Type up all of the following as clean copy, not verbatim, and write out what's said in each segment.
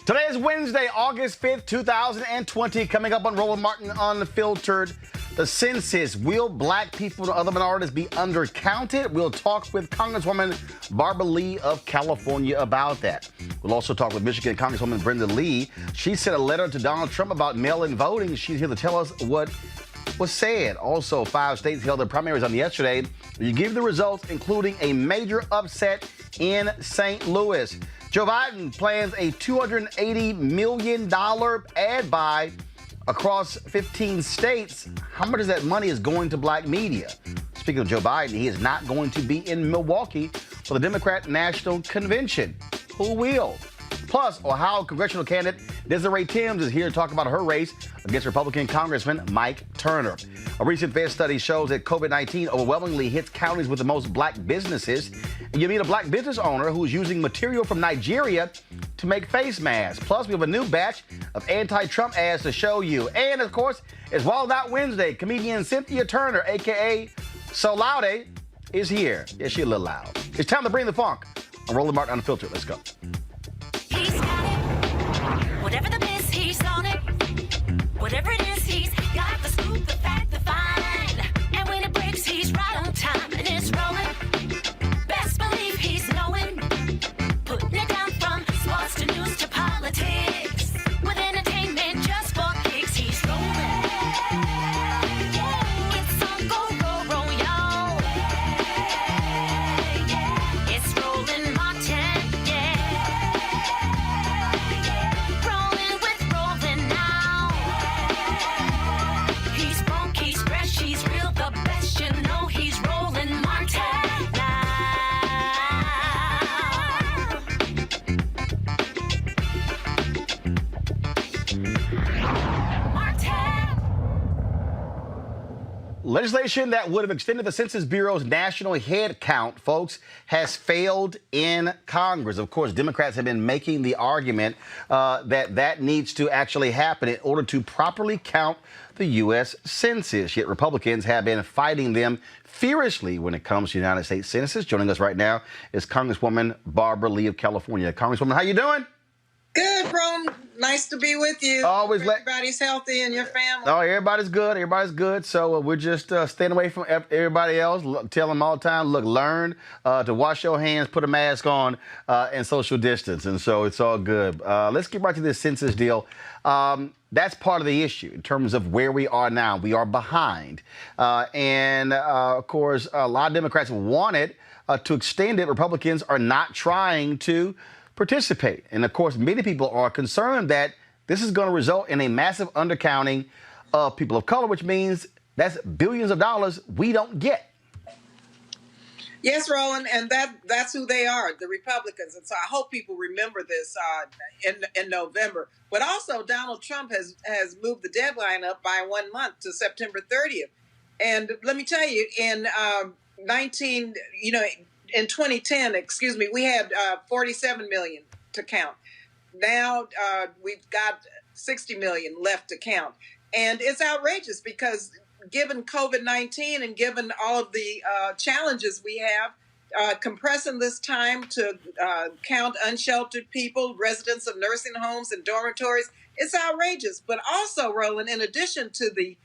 Today is Wednesday, August 5th, 2020. Coming up on Roland Martin Unfiltered, the census. Will black people and other minorities be undercounted? We'll talk with Congresswoman Barbara Lee of California about that. We'll also talk with Michigan Congresswoman Brenda Lee. She sent a letter to Donald Trump about mail-in voting. She's here to tell us what was said. Also, 5 states held their primaries on yesterday. You give the results, including a major upset in St. Louis. Joe Biden plans a $280 million ad buy across 15 states. How much of that money is going to black media? Speaking of Joe Biden, he is not going to be in Milwaukee for the Democrat National Convention. Who will? Plus, Ohio congressional candidate Desiree Tims is here to talk about her race against Republican Congressman Mike Turner. A recent Fed study shows that COVID-19 overwhelmingly hits counties with the most black businesses. And you meet a black business owner who's using material from Nigeria to make face masks. Plus, we have a new batch of anti-Trump ads to show you. And, of course, it's Wild Out Wednesday. Comedian Cynthia Turner, a.k.a. So Loude, is here. Yeah, she's a little loud. It's time to bring the funk on Roland Martin Unfiltered. Let's go. He's got it. Whatever the biz, he's on it. Whatever it is, he's got the scoop, the fact, the find. And when it breaks, he's right on time and it's rolling. Best believe he's knowing. Putting it down from sports to news to politics. With entertainment just for kicks, he's rolling. It's on go, y'all. It's Roland Martin, Rolling with Roland now. He's funk, he's fresh, he's real, the best, you know he's Roland Martin now. Martin. Legislation that would have extended the Census Bureau's national head count, folks, has failed in Congress. Of course, Democrats have been making the argument that needs to actually happen in order to properly count the U.S. Census. Yet Republicans have been fighting them furiously when it comes to the United States Census. Joining us right now is Congresswoman Barbara Lee of California. Congresswoman, how you doing? Good, Roland. Nice to be with you. Always everybody's healthy and your family. Oh, everybody's good. Everybody's good. So we're just staying away from everybody else. Tell them all the time, look, learn to wash your hands, put a mask on, and social distance. And so it's all good. Let's get right to this census deal. That's part of the issue in terms of where we are now. We are behind. Of course, a lot of Democrats want it to extend it. Republicans are not trying to participate. And of course, many people are concerned that this is going to result in a massive undercounting of people of color, which means that's billions of dollars we don't get. Yes, Roland, and that's who they are, the Republicans. And so I hope people remember this in November. But also, Donald Trump has moved the deadline up by 1 month to September 30th. And let me tell you, in 2010, we had 47 million to count. Now we've got 60 million left to count. And it's outrageous because given COVID-19 and given all of the challenges we have, compressing this time to count unsheltered people, residents of nursing homes and dormitories, it's outrageous. But also, Roland, in addition to the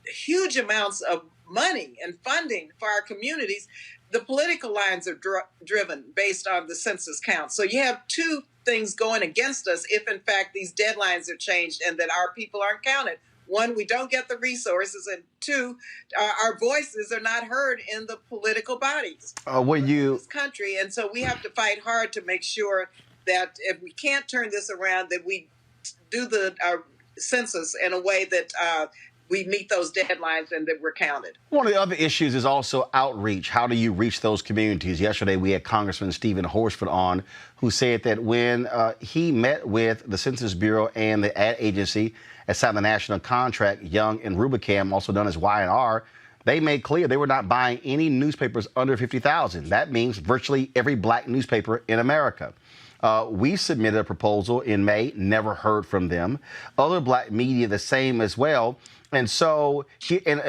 huge amounts of money and funding for our communities, the political lines are driven based on the census count. So you have two things going against us if, in fact, these deadlines are changed and that our people aren't counted. One, we don't get the resources, and two, our voices are not heard in the political bodies of this country. And so we have to fight hard to make sure that if we can't turn this around, that we do the census in a way that we meet those deadlines and that we're counted. One of the other issues is also outreach. How do you reach those communities? Yesterday, we had Congressman Stephen Horsford on, who said that when he met with the Census Bureau and the ad agency and signed the national contract, Young and Rubicam, also known as Y&R, they made clear they were not buying any newspapers under 50,000. That means virtually every black newspaper in America. We submitted a proposal in May, never heard from them. Other black media, the same as well. And so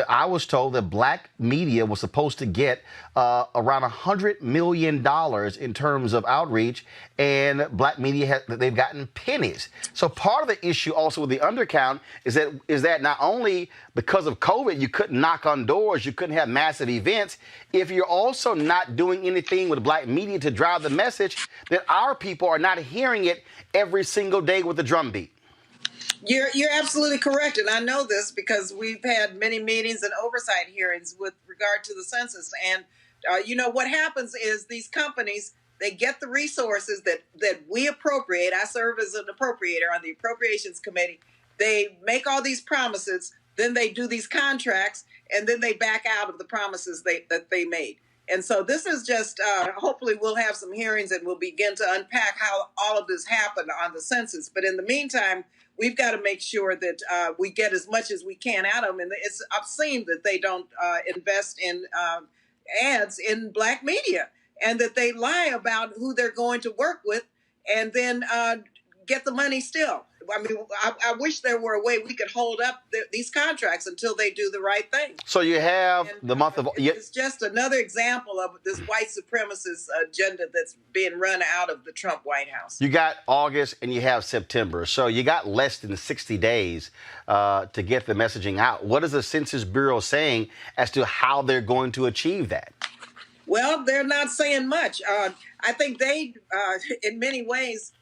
I was told that black media was supposed to get around $100 million in terms of outreach, and black media they've gotten pennies. So part of the issue also with the undercount is that not only because of COVID you couldn't knock on doors, you couldn't have massive events. If you're also not doing anything with black media to drive the message, then our people are not hearing it every single day with the drumbeat. You're absolutely correct, and I know this because we've had many meetings and oversight hearings with regard to the census. And what happens is these companies, they get the resources that we appropriate. I serve as an appropriator on the appropriations committee. They make all these promises, then they do these contracts, and then they back out of the promises that they made. And so this is just, hopefully we'll have some hearings and we'll begin to unpack how all of this happened on the census. But in the meantime, we've got to make sure that we get as much as we can out of them. And it's obscene that they don't invest in ads in black media, and that they lie about who they're going to work with and then get the money still. I mean, I wish there were a way we could hold up these contracts until they do the right thing. So you have the month of... It's just another example of this white supremacist agenda that's being run out of the Trump White House. You got August and you have September. So you got less than 60 days to get the messaging out. What is the Census Bureau saying as to how they're going to achieve that? Well, they're not saying much. I think they, in many ways,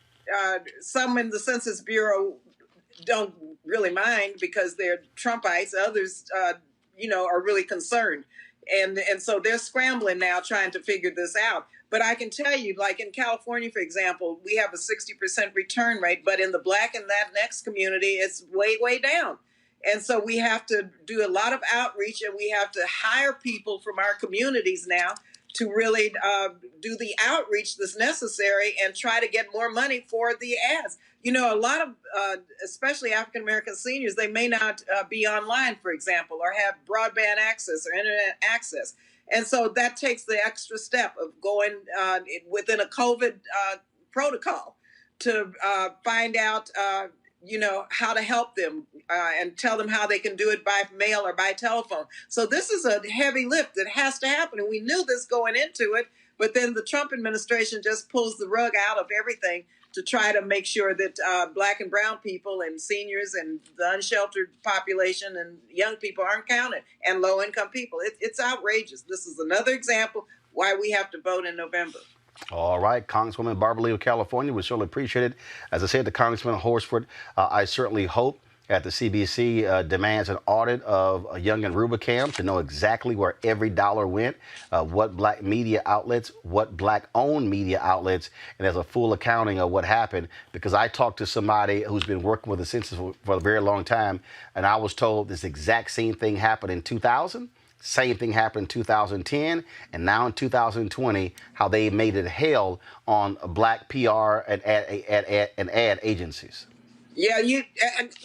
some in the Census Bureau don't really mind because they're Trumpites. Others, are really concerned. And so they're scrambling now trying to figure this out. But I can tell you, like in California, for example, we have a 60% return rate. But in the Black and Latinx community, it's way, way down. And so we have to do a lot of outreach, and we have to hire people from our communities now to really do the outreach that's necessary and try to get more money for the ads. A lot of, especially African-American seniors, they may not be online, for example, or have broadband access or internet access. And so that takes the extra step of going within a COVID protocol to find out how to help them and tell them how they can do it by mail or by telephone. So this is a heavy lift that has to happen. And we knew this going into it, but then the Trump administration just pulls the rug out of everything to try to make sure that black and brown people and seniors and the unsheltered population and young people aren't counted, and low-income people. It's outrageous. This is another example why we have to vote in November. All right, Congresswoman Barbara Lee of California, we certainly appreciate it. As I said to Congressman Horsford, I certainly hope that the CBC demands an audit of Young and Rubicam to know exactly where every dollar went, what black media outlets, what black-owned media outlets, and there's a full accounting of what happened. Because I talked to somebody who's been working with the census for a very long time, and I was told this exact same thing happened in 2000. Same thing happened in 2010, and now in 2020, how they made it hell on black PR and ad agencies. Yeah,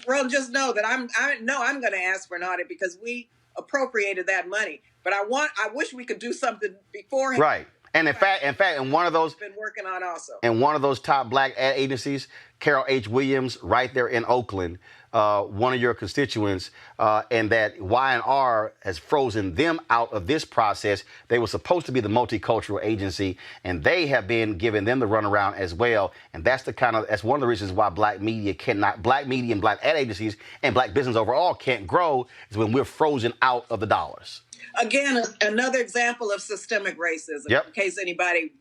Roland, just know that I know I'm going to ask for an audit because we appropriated that money. But I wish we could do something beforehand. Right. And in fact, in one of those, been working on also. In one of those top black ad agencies, Carol H. Williams, right there in Oakland, one of your constituents, and that Y&R has frozen them out of this process. They were supposed to be the multicultural agency, and they have been giving them the runaround as well. And that's that's one of the reasons why black media and black ad agencies and black business overall can't grow, is when we're frozen out of the dollars. Again, another example of systemic racism. Yep. In case anybody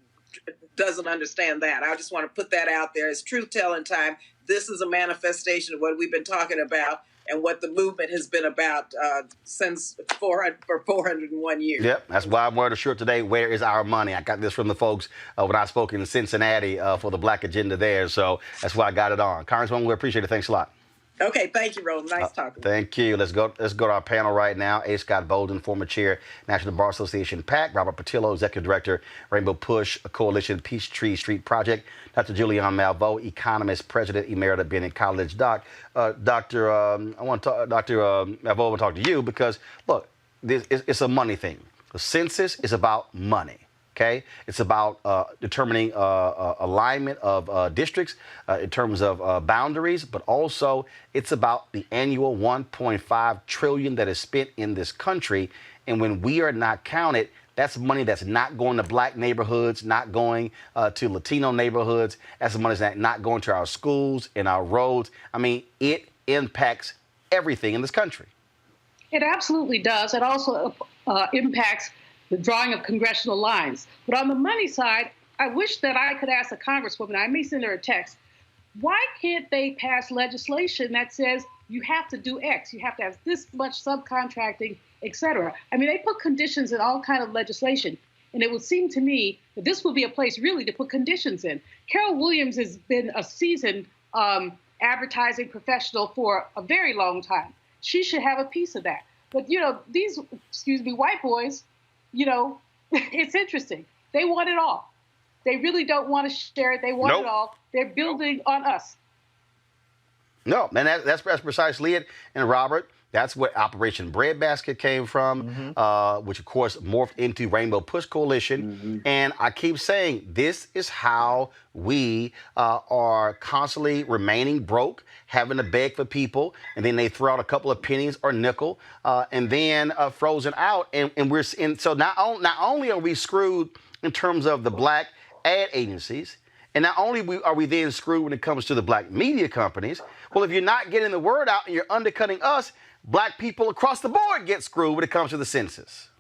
doesn't understand that, I just want to put that out there. It's truth-telling time. This is a manifestation of what we've been talking about and what the movement has been about since for 401 years. Yep, that's why I'm wearing a shirt today. Where is our money? I got this from the folks when I spoke in Cincinnati for the Black Agenda there. So that's why I got it on. Congresswoman, we appreciate it. Thanks a lot. Okay, thank you, Roland. Nice talking. Thank you. Let's go to our panel right now. A. Scott Bolden, former chair, National Bar Association, PAC. Robert Patillo, executive director, Rainbow Push Coalition, Peachtree Street Project. Dr. Julian Malveaux, economist, president emerita, Bennett College. Dr. Malveaux, I want to talk to you because, look, it's a money thing. The census is about money. Okay, it's about determining alignment of districts in terms of boundaries, but also it's about the annual 1.5 trillion that is spent in this country. And when we are not counted, that's money that's not going to black neighborhoods, not going to Latino neighborhoods. That's money that's not going to our schools and our roads. I mean, it impacts everything in this country. It absolutely does. It also impacts the drawing of congressional lines. But on the money side, I wish that I could ask a congresswoman, I may send her a text, why can't they pass legislation that says you have to do X, you have to have this much subcontracting, et cetera? I mean, they put conditions in all kind of legislation. And it would seem to me that this would be a place really to put conditions in. Carol Williams has been a seasoned advertising professional for a very long time. She should have a piece of that. But, you know, these, white boys, you know, it's interesting. They want it all. They really don't want to share it. They want it all. They're building on us. No, and that's precisely it. And Robert, that's what Operation Breadbasket came from, which, of course, morphed into Rainbow Push Coalition. And I keep saying this is how we are constantly remaining broke, having to beg for people, and then they throw out a couple of pennies or nickel, and then frozen out. And so not only are we screwed in terms of the black ad agencies, and not only are we then screwed when it comes to the black media companies, well, if you're not getting the word out and you're undercutting us, black people across the board get screwed when it comes to the census.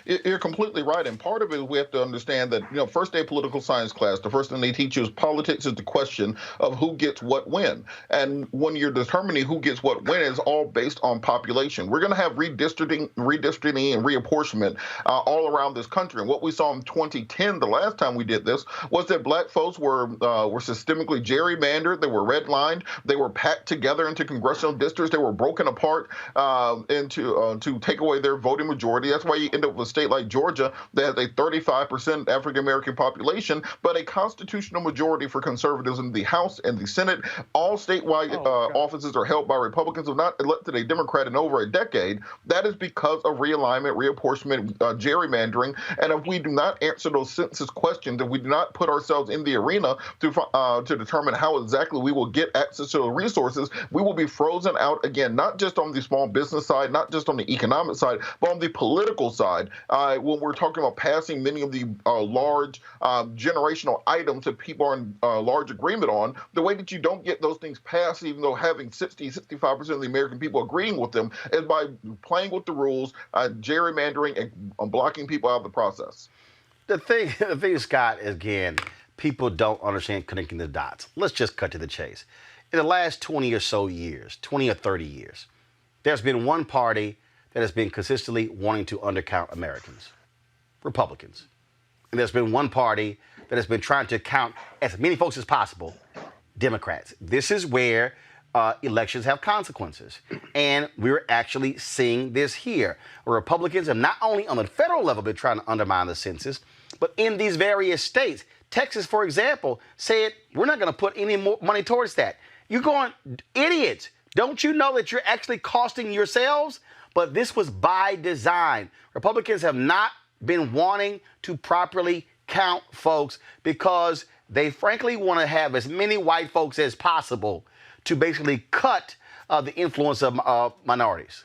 You're completely right. And part of it, we have to understand that, you know, first day political science class, the first thing they teach you is politics is the question of who gets what when. And when you're determining who gets what when, is all based on population. We're going to have redistricting and reapportionment all around this country. And what we saw in 2010, the last time we did this, was that black folks were systemically gerrymandered. They were redlined. They were packed together into congressional districts. They were broken apart to take away their voting majority. That's why you end up a state like Georgia that has a 35% African-American population, but a constitutional majority for conservatives in the House and the Senate. All statewide offices are held by Republicans, have not elected a Democrat in over a decade. That is because of realignment, reapportionment, gerrymandering. And if we do not answer those census questions, if we do not put ourselves in the arena to determine how exactly we will get access to the resources, we will be frozen out again, not just on the small business side, not just on the economic side, but on the political side. When we're talking about passing many of the large generational items that people are in large agreement on, the way that you don't get those things passed, even though having 65% of the American people agreeing with them, is by playing with the rules, gerrymandering, and blocking people out of the process. The thing, Scott, is, again, people don't understand connecting the dots. Let's just cut to the chase. In the last 20 or 30 years, there's been one party that has been consistently wanting to undercount Americans, Republicans. And there's been one party that has been trying to count as many folks as possible, Democrats. This is where elections have consequences. And we're actually seeing this here. Republicans have not only on the federal level been trying to undermine the census, but in these various states. Texas, for example, said, we're not going to put any more money towards that. You're going, idiots. Don't you know that you're actually costing yourselves? But this was by design. Republicans have not been wanting to properly count folks because they frankly want to have as many white folks as possible to basically cut the influence of minorities.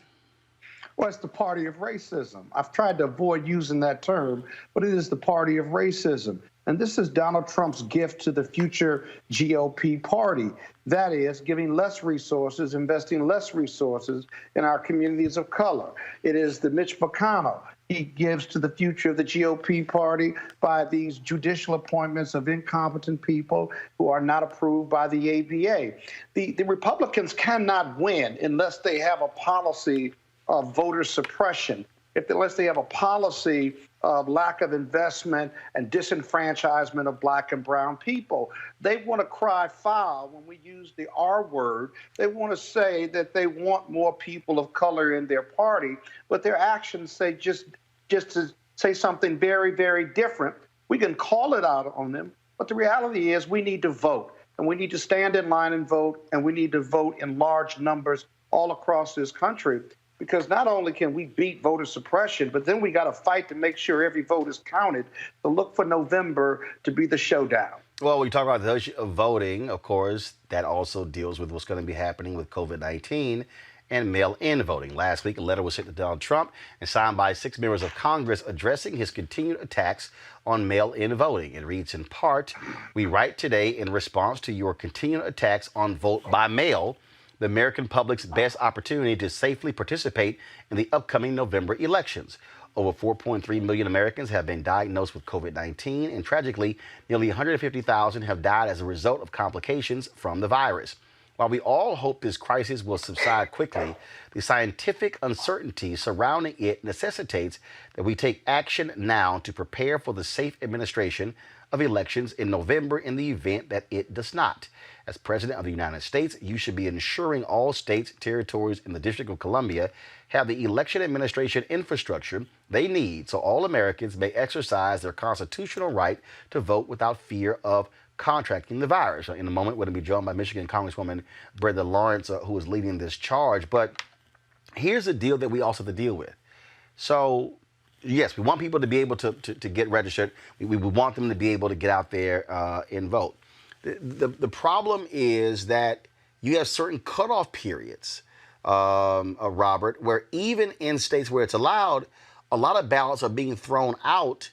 Well, it's the party of racism. I've tried to avoid using that term, but it is the party of racism. And this is Donald Trump's gift to the future GOP party. That is, giving less resources, investing less resources in our communities of color. It is the Mitch McConnell he gives to the future of the GOP party by these judicial appointments of incompetent people who are not approved by the ABA. The Republicans cannot win unless they have a policy of voter suppression, unless they have a policy of lack of investment and disenfranchisement of black and brown people. They want to cry foul when we use the R word. They want to say that they want more people of color in their party, but their actions say just to say something very, very different. We can call it out on them, but the reality is we need to vote, and we need to stand in line and vote, and we need to vote in large numbers all across this country. because not only can we beat voter suppression, but then we got to fight to make sure every vote is counted. So look for November to be the showdown. Well, we talk about the issue of voting, of course, that also deals with what's going to be happening with COVID-19 and mail-in voting. Last week, a letter was sent to Donald Trump and signed by 6 members of Congress addressing his continued attacks on mail-in voting. It reads in part, "We write today in response to your continued attacks on vote by mail, the American public's best opportunity to safely participate in the upcoming November elections. Over 4.3 million Americans have been diagnosed with COVID-19, and tragically, nearly 150,000 have died as a result of complications from the virus. While we all hope this crisis will subside quickly, the scientific uncertainty surrounding it necessitates that we take action now to prepare for the safe administration of elections in November in the event that it does not. As President of the United States, you should be ensuring all states, territories, and the District of Columbia have the election administration infrastructure they need so all Americans may exercise their constitutional right to vote without fear of contracting the virus." In a moment, we're going to be joined by Michigan Congresswoman Brenda Lawrence, who is leading this charge. But here's the deal that we also have to deal with. So, yes, we want people to be able to get registered. We want them to be able to get out there and vote. The problem is that you have certain cutoff periods, Robert, where even in states where it's allowed, a lot of ballots are being thrown out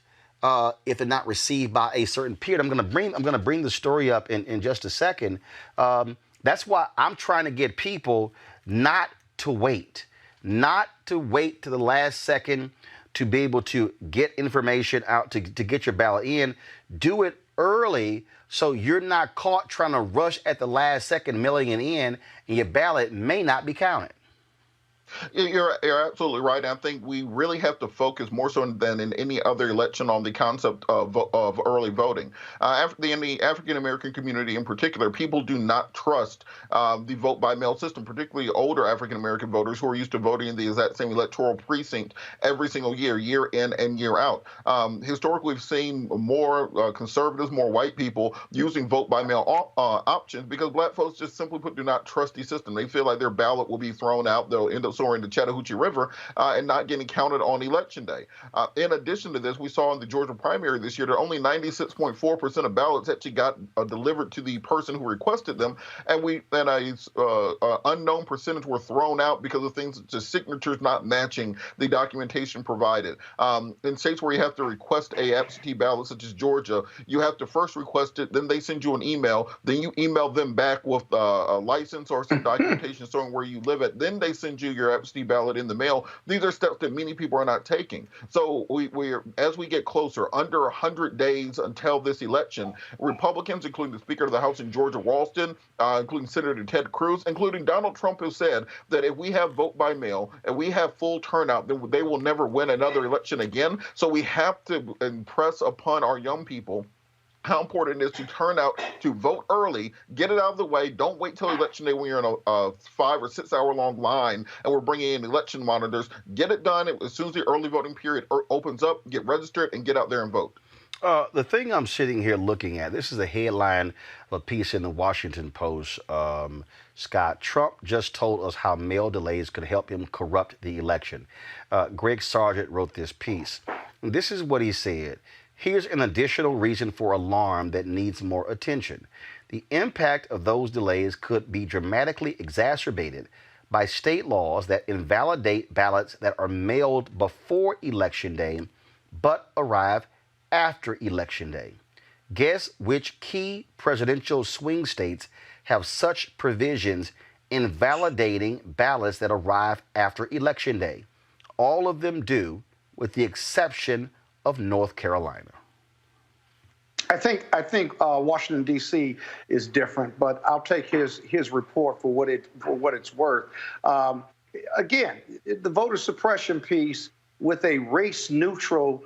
if they're not received by a certain period. I'm going to bring the story up in just a second. That's why I'm trying to get people not to wait to the last second to be able to get information out, to get your ballot in. Do it early so you're not caught trying to rush at the last second mailing it in, and your ballot may not be counted. You're absolutely right. I think we really have to focus more so than in any other election on the concept of early voting. In the African American community in particular, people do not trust the vote by mail system, particularly older African American voters who are used to voting in the exact same electoral precinct every single year in and year out. Historically, we've seen more conservatives, more white people using vote by mail options because black folks just simply put do not trust the system. They feel like their ballot will be thrown out. They'll end up soaring the Chattahoochee River and not getting counted on Election Day. In addition to this, we saw in the Georgia primary this year that only 96.4% of ballots actually got delivered to the person who requested them, and a unknown percentage were thrown out because of things such as signatures not matching the documentation provided. In states where you have to request a absentee ballot, such as Georgia, you have to first request it, then they send you an email, then you email them back with a license or some documentation showing where you live at, then they send you your absentee ballot in the mail. These are steps that many people are not taking. So as we get closer, under 100 days until this election, Republicans, including the Speaker of the House in Georgia, Ralston, including Senator Ted Cruz, including Donald Trump, have said that if we have vote by mail and we have full turnout, then they will never win another election again. So we have to impress upon our young people how important it is to turn out, to vote early, get it out of the way. Don't wait till Election Day when you're in a 5 or 6 hour long line and we're bringing in election monitors. Get it done as soon as the early voting period opens up, get registered, and get out there and vote. The thing I'm sitting here looking at, this is a headline of a piece in the Washington Post, Scott. Trump just told us how mail delays could help him corrupt the election. Greg Sargent wrote this piece. This is what he said. Here's an additional reason for alarm that needs more attention. The impact of those delays could be dramatically exacerbated by state laws that invalidate ballots that are mailed before Election Day but arrive after Election Day. Guess which key presidential swing states have such provisions invalidating ballots that arrive after Election Day? All of them do, with the exception of North Carolina. I think Washington D.C. is different, but I'll take his report for what it's worth. Again, the voter suppression piece with a race-neutral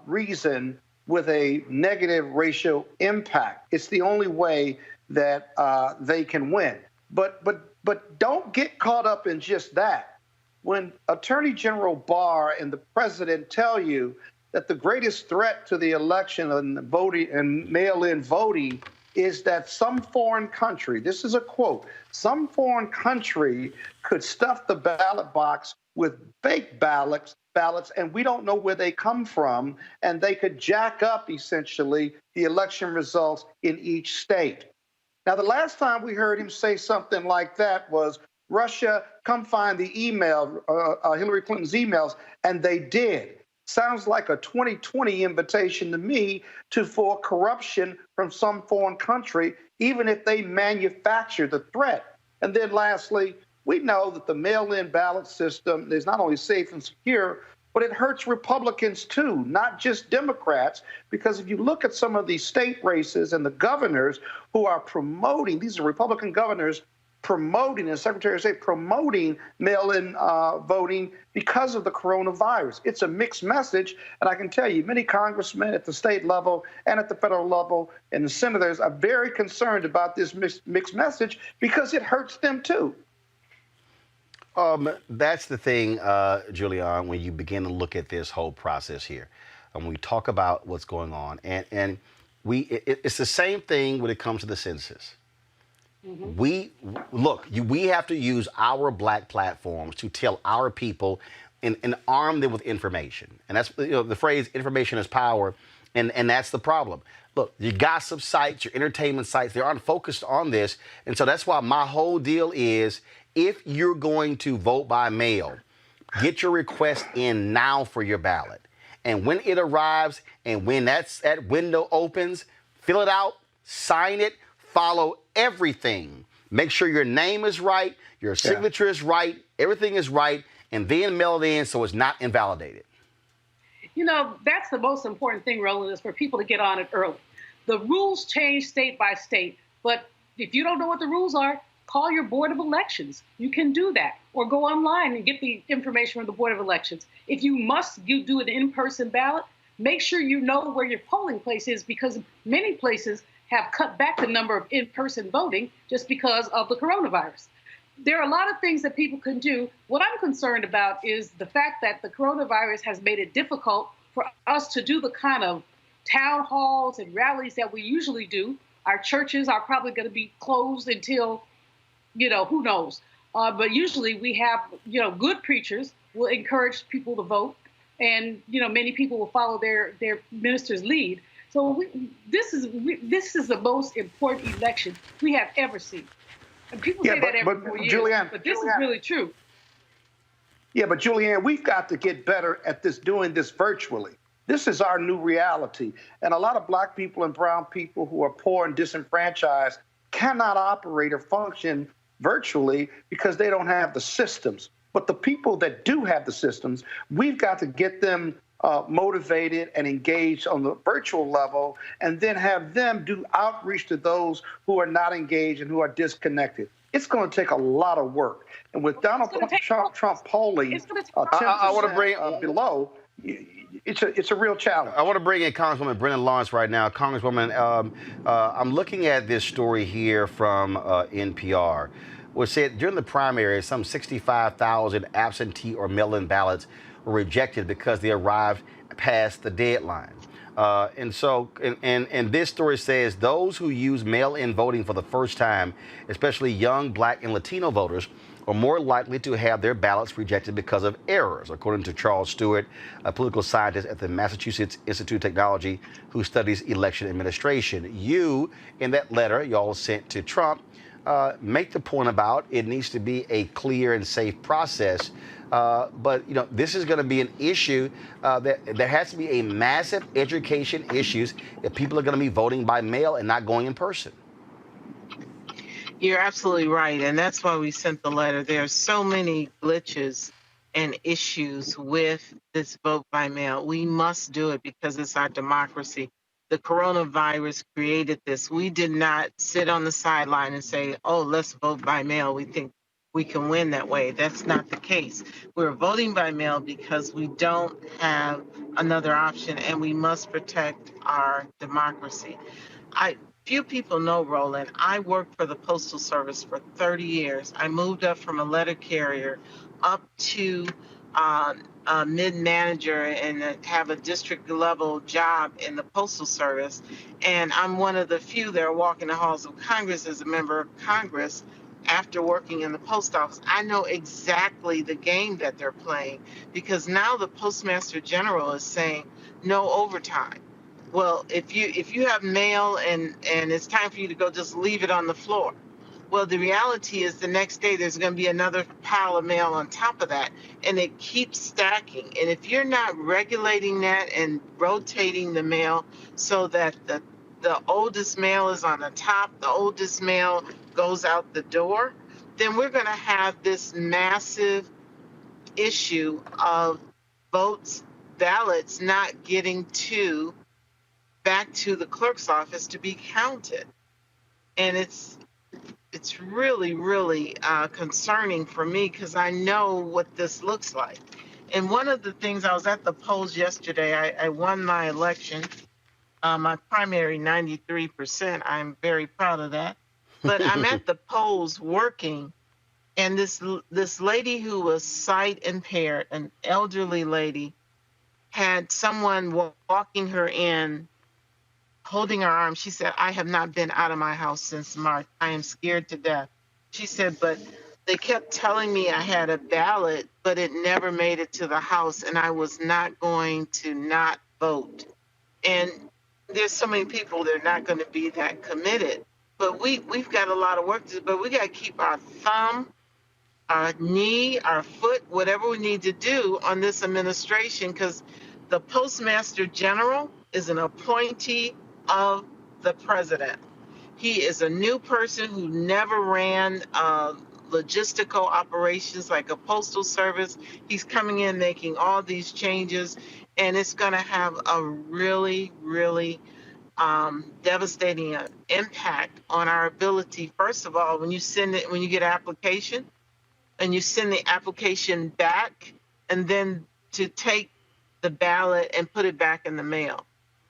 reason with a negative racial impact. It's the only way that they can win. But don't get caught up in just that. When Attorney General Barr and the president tell you that the greatest threat to the election and voting and mail-in voting is that some foreign country, this is a quote, some foreign country could stuff the ballot box with fake ballots, and we don't know where they come from, and they could jack up essentially the election results in each state. Now, the last time we heard him say something like that was Russia, come find the email, Hillary Clinton's emails, and they did. Sounds like a 2020 invitation to me for corruption from some foreign country, even if they manufacture the threat. And then lastly, we know that the mail-in ballot system is not only safe and secure, but it hurts Republicans too, not just Democrats, because if you look at some of these state races and the governors who are promoting, these are Republican governors promoting, and Secretary of State promoting mail-in voting because of the coronavirus. It's a mixed message, and I can tell you, many congressmen at the state level and at the federal level and the senators are very concerned about this mixed message because it hurts them too. That's the thing, Julian, when you begin to look at this whole process here, and we talk about what's going on, and it's the same thing when it comes to the census. Mm-hmm. We have to use our black platforms to tell our people and arm them with information, and that's the phrase "information is power," and that's the problem. Look, your gossip sites, your entertainment sites, they aren't focused on this, and so that's why my whole deal is, if you're going to vote by mail, get your request in now for your ballot. And when it arrives and when that window opens, fill it out, sign it, follow everything. Make sure your name is right, your signature is right, everything is right, and then mail it in so it's not invalidated. You know, that's the most important thing, Roland, is for people to get on it early. The rules change state by state, but if you don't know what the rules are, call your Board of Elections. You can do that, or go online and get the information from the Board of Elections. If you do an in-person ballot, make sure you know where your polling place is, because many places have cut back the number of in-person voting just because of the coronavirus. There are a lot of things that people can do. What I'm concerned about is the fact that the coronavirus has made it difficult for us to do the kind of town halls and rallies that we usually do. Our churches are probably going to be closed until, who knows. But usually we have, good preachers will encourage people to vote, and, many people will follow their minister's lead. So this is the most important election we have ever seen. And people say that every 4 years, Julianne, but this is really true. Yeah, but Julianne, we've got to get better at doing this virtually. This is our new reality. And a lot of black people and brown people who are poor and disenfranchised cannot operate or function virtually because they don't have the systems. But the people that do have the systems, we've got to get them motivated and engaged on the virtual level, and then have them do outreach to those who are not engaged and who are disconnected. It's going to take a lot of work. And with Donald Trump polling 10% below, it's a real challenge. I want to bring in Congresswoman Brennan Lawrence right now. Congresswoman, I'm looking at this story here from NPR, which said during the primary, some 65,000 absentee or mail-in ballots were rejected because they arrived past the deadline. And this story says those who use mail-in voting for the first time, especially young Black and Latino voters, are more likely to have their ballots rejected because of errors, according to Charles Stewart, a political scientist at the Massachusetts Institute of Technology who studies election administration. You, in that letter y'all sent to Trump, make the point about it needs to be a clear and safe process. But this is going to be an issue that there has to be a massive education issues if people are going to be voting by mail and not going in person. You're absolutely right, and that's why we sent the letter. There are so many glitches and issues with this vote by mail. We must do it because it's our democracy. The coronavirus created this. We did not sit on the sideline and say, oh, let's vote by mail. We think we can win that way. That's not the case. We're voting by mail because we don't have another option, and we must protect our democracy. Few people know, Roland, I worked for the Postal Service for 30 years. I moved up from a letter carrier up to a mid-manager and have a district level job in the Postal Service. And I'm one of the few that are walking the halls of Congress as a member of Congress after working in the post office. I know exactly the game that they're playing, because now the Postmaster General is saying no overtime. Well, if you have mail and it's time for you to go, just leave it on the floor. Well, the reality is the next day there's going to be another pile of mail on top of that, and it keeps stacking. And if you're not regulating that and rotating the mail so that the oldest mail is on the top, the oldest mail goes out the door, then we're going to have this massive issue of ballots not getting back to the clerk's office to be counted. And it's really, really concerning for me, because I know what this looks like. And one of the things, I was at the polls yesterday. I won my election, my primary 93%. I'm very proud of that. But I'm at the polls working, and this lady who was sight impaired, an elderly lady, had someone walking her in, holding her arm. She said, "I have not been out of my house since March. I am scared to death." She said, "But they kept telling me I had a ballot, but it never made it to the house, and I was not going to not vote." And there's so many people that are not going to be that committed. But we've got a lot of work to do, but we got to keep our thumb, our knee, our foot, whatever we need to do on this administration, because the Postmaster General is an appointee of the president. He is a new person who never ran logistical operations like a postal service. He's coming in making all these changes, and it's going to have a really, really devastating impact on our ability. First of all, when you get an application, and you send the application back, and then to take the ballot and put it back in the mail.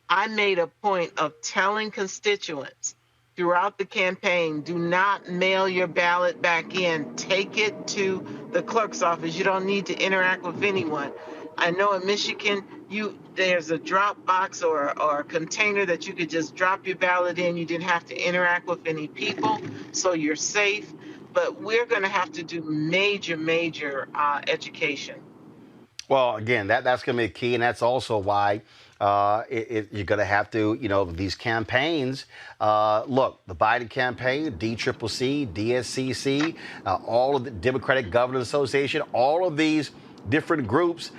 I made a point of telling constituents throughout the campaign, do not mail your ballot back in. Take it to the clerk's office. You don't need to interact with anyone. I know in Michigan, there's a drop box or a container that you could just drop your ballot in. You didn't have to interact with any people, so you're safe. But we're going to have to do major education. Well, again, that's going to be key, and that's also why you're going to have to, these campaigns. Look, the Biden campaign, DCCC, DSCC, all of the Democratic Governors Association, all of these different groups,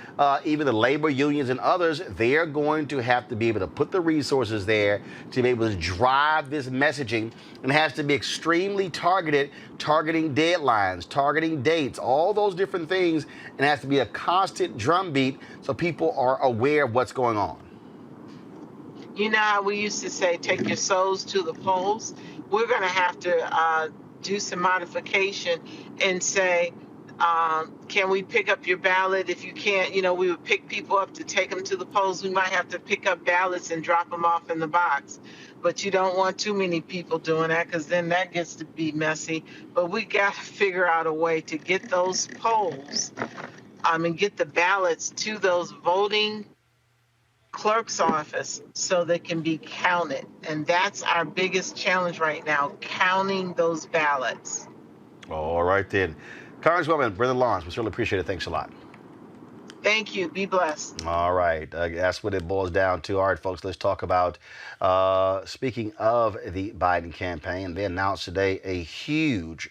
even the labor unions and others, they're going to have to be able to put the resources there to be able to drive this messaging, and it has to be extremely targeted, targeting deadlines, targeting dates, all those different things, and it has to be a constant drumbeat so people are aware of what's going on. You know how we used to say, take your souls to the polls? We're going to have to do some modification and say, can we pick up your ballot? If you can't, we would pick people up to take them to the polls. We might have to pick up ballots and drop them off in the box. But you don't want too many people doing that, because then that gets to be messy. But we got to figure out a way to get those polls and get the ballots to those voting clerk's office so they can be counted. And that's our biggest challenge right now, counting those ballots. All right, then. Congresswoman Brenda Lawrence, we certainly appreciate it. Thanks a lot. Thank you. Be blessed. All right. That's what it boils down to. All right, folks, let's talk about, speaking of the Biden campaign, they announced today a huge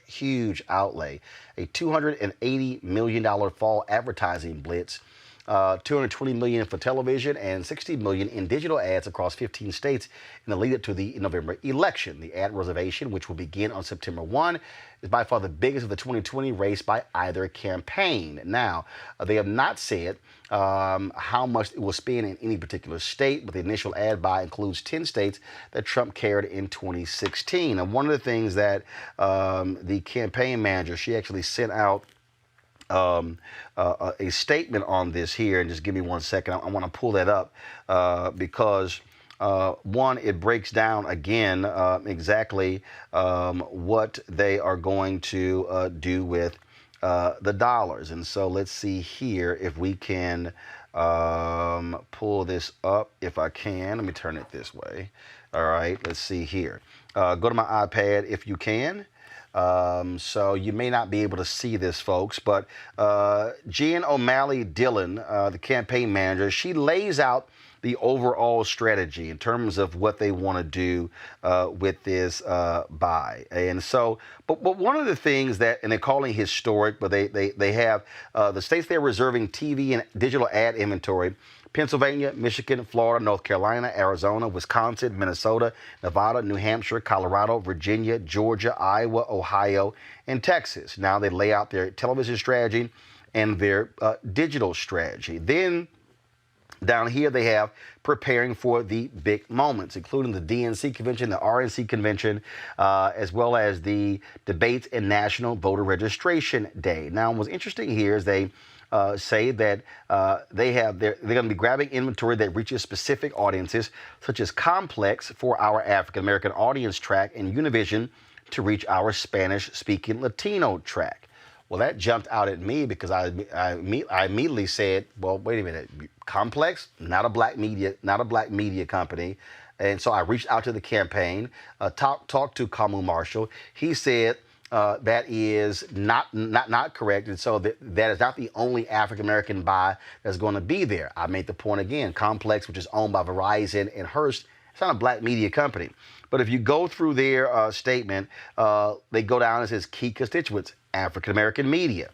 outlay, a $280 million fall advertising blitz. $220 million for television and $60 million in digital ads across 15 states in the lead up to the November election. The ad reservation, which will begin on September 1, is by far the biggest of the 2020 race by either campaign. Now, they have not said how much it will spend in any particular state, but the initial ad buy includes 10 states that Trump carried in 2016. And one of the things that the campaign manager, she actually sent out a statement on this here, and just give me 1 second. I want to pull that up because one, it breaks down again exactly what they are going to do with the dollars. And so let's see here if we can pull this up. If I can, let me turn it this way. All right, let's see here. Go to my iPad if you can. So you may not be able to see this, folks, but Jen O'Malley Dillon, the campaign manager, she lays out the overall strategy in terms of what they want to do with this buy. And so, but one of the things that, and they're calling historic, but they have the states they're reserving TV and digital ad inventory: Pennsylvania, Michigan, Florida, North Carolina, Arizona, Wisconsin, Minnesota, Nevada, New Hampshire, Colorado, Virginia, Georgia, Iowa, Ohio, and Texas. Now they lay out their television strategy and their digital strategy. Then down here they have preparing for the big moments, including the DNC convention, the RNC convention, as well as the debates and National Voter Registration Day. Now, what's interesting here is they say that they're going to be grabbing inventory that reaches specific audiences, such as Complex for our African American audience track and Univision to reach our Spanish-speaking Latino track. Well, that jumped out at me because I immediately said, well, wait a minute, Complex, not a black media company. And so I reached out to the campaign, talked to Kamu Marshall. He said that is not correct. And so that is not the only African-American buy that's going to be there. I made the point again, Complex, which is owned by Verizon and Hearst, it's not a black media company. But if you go through their statement, they go down and says key constituents, African-American media.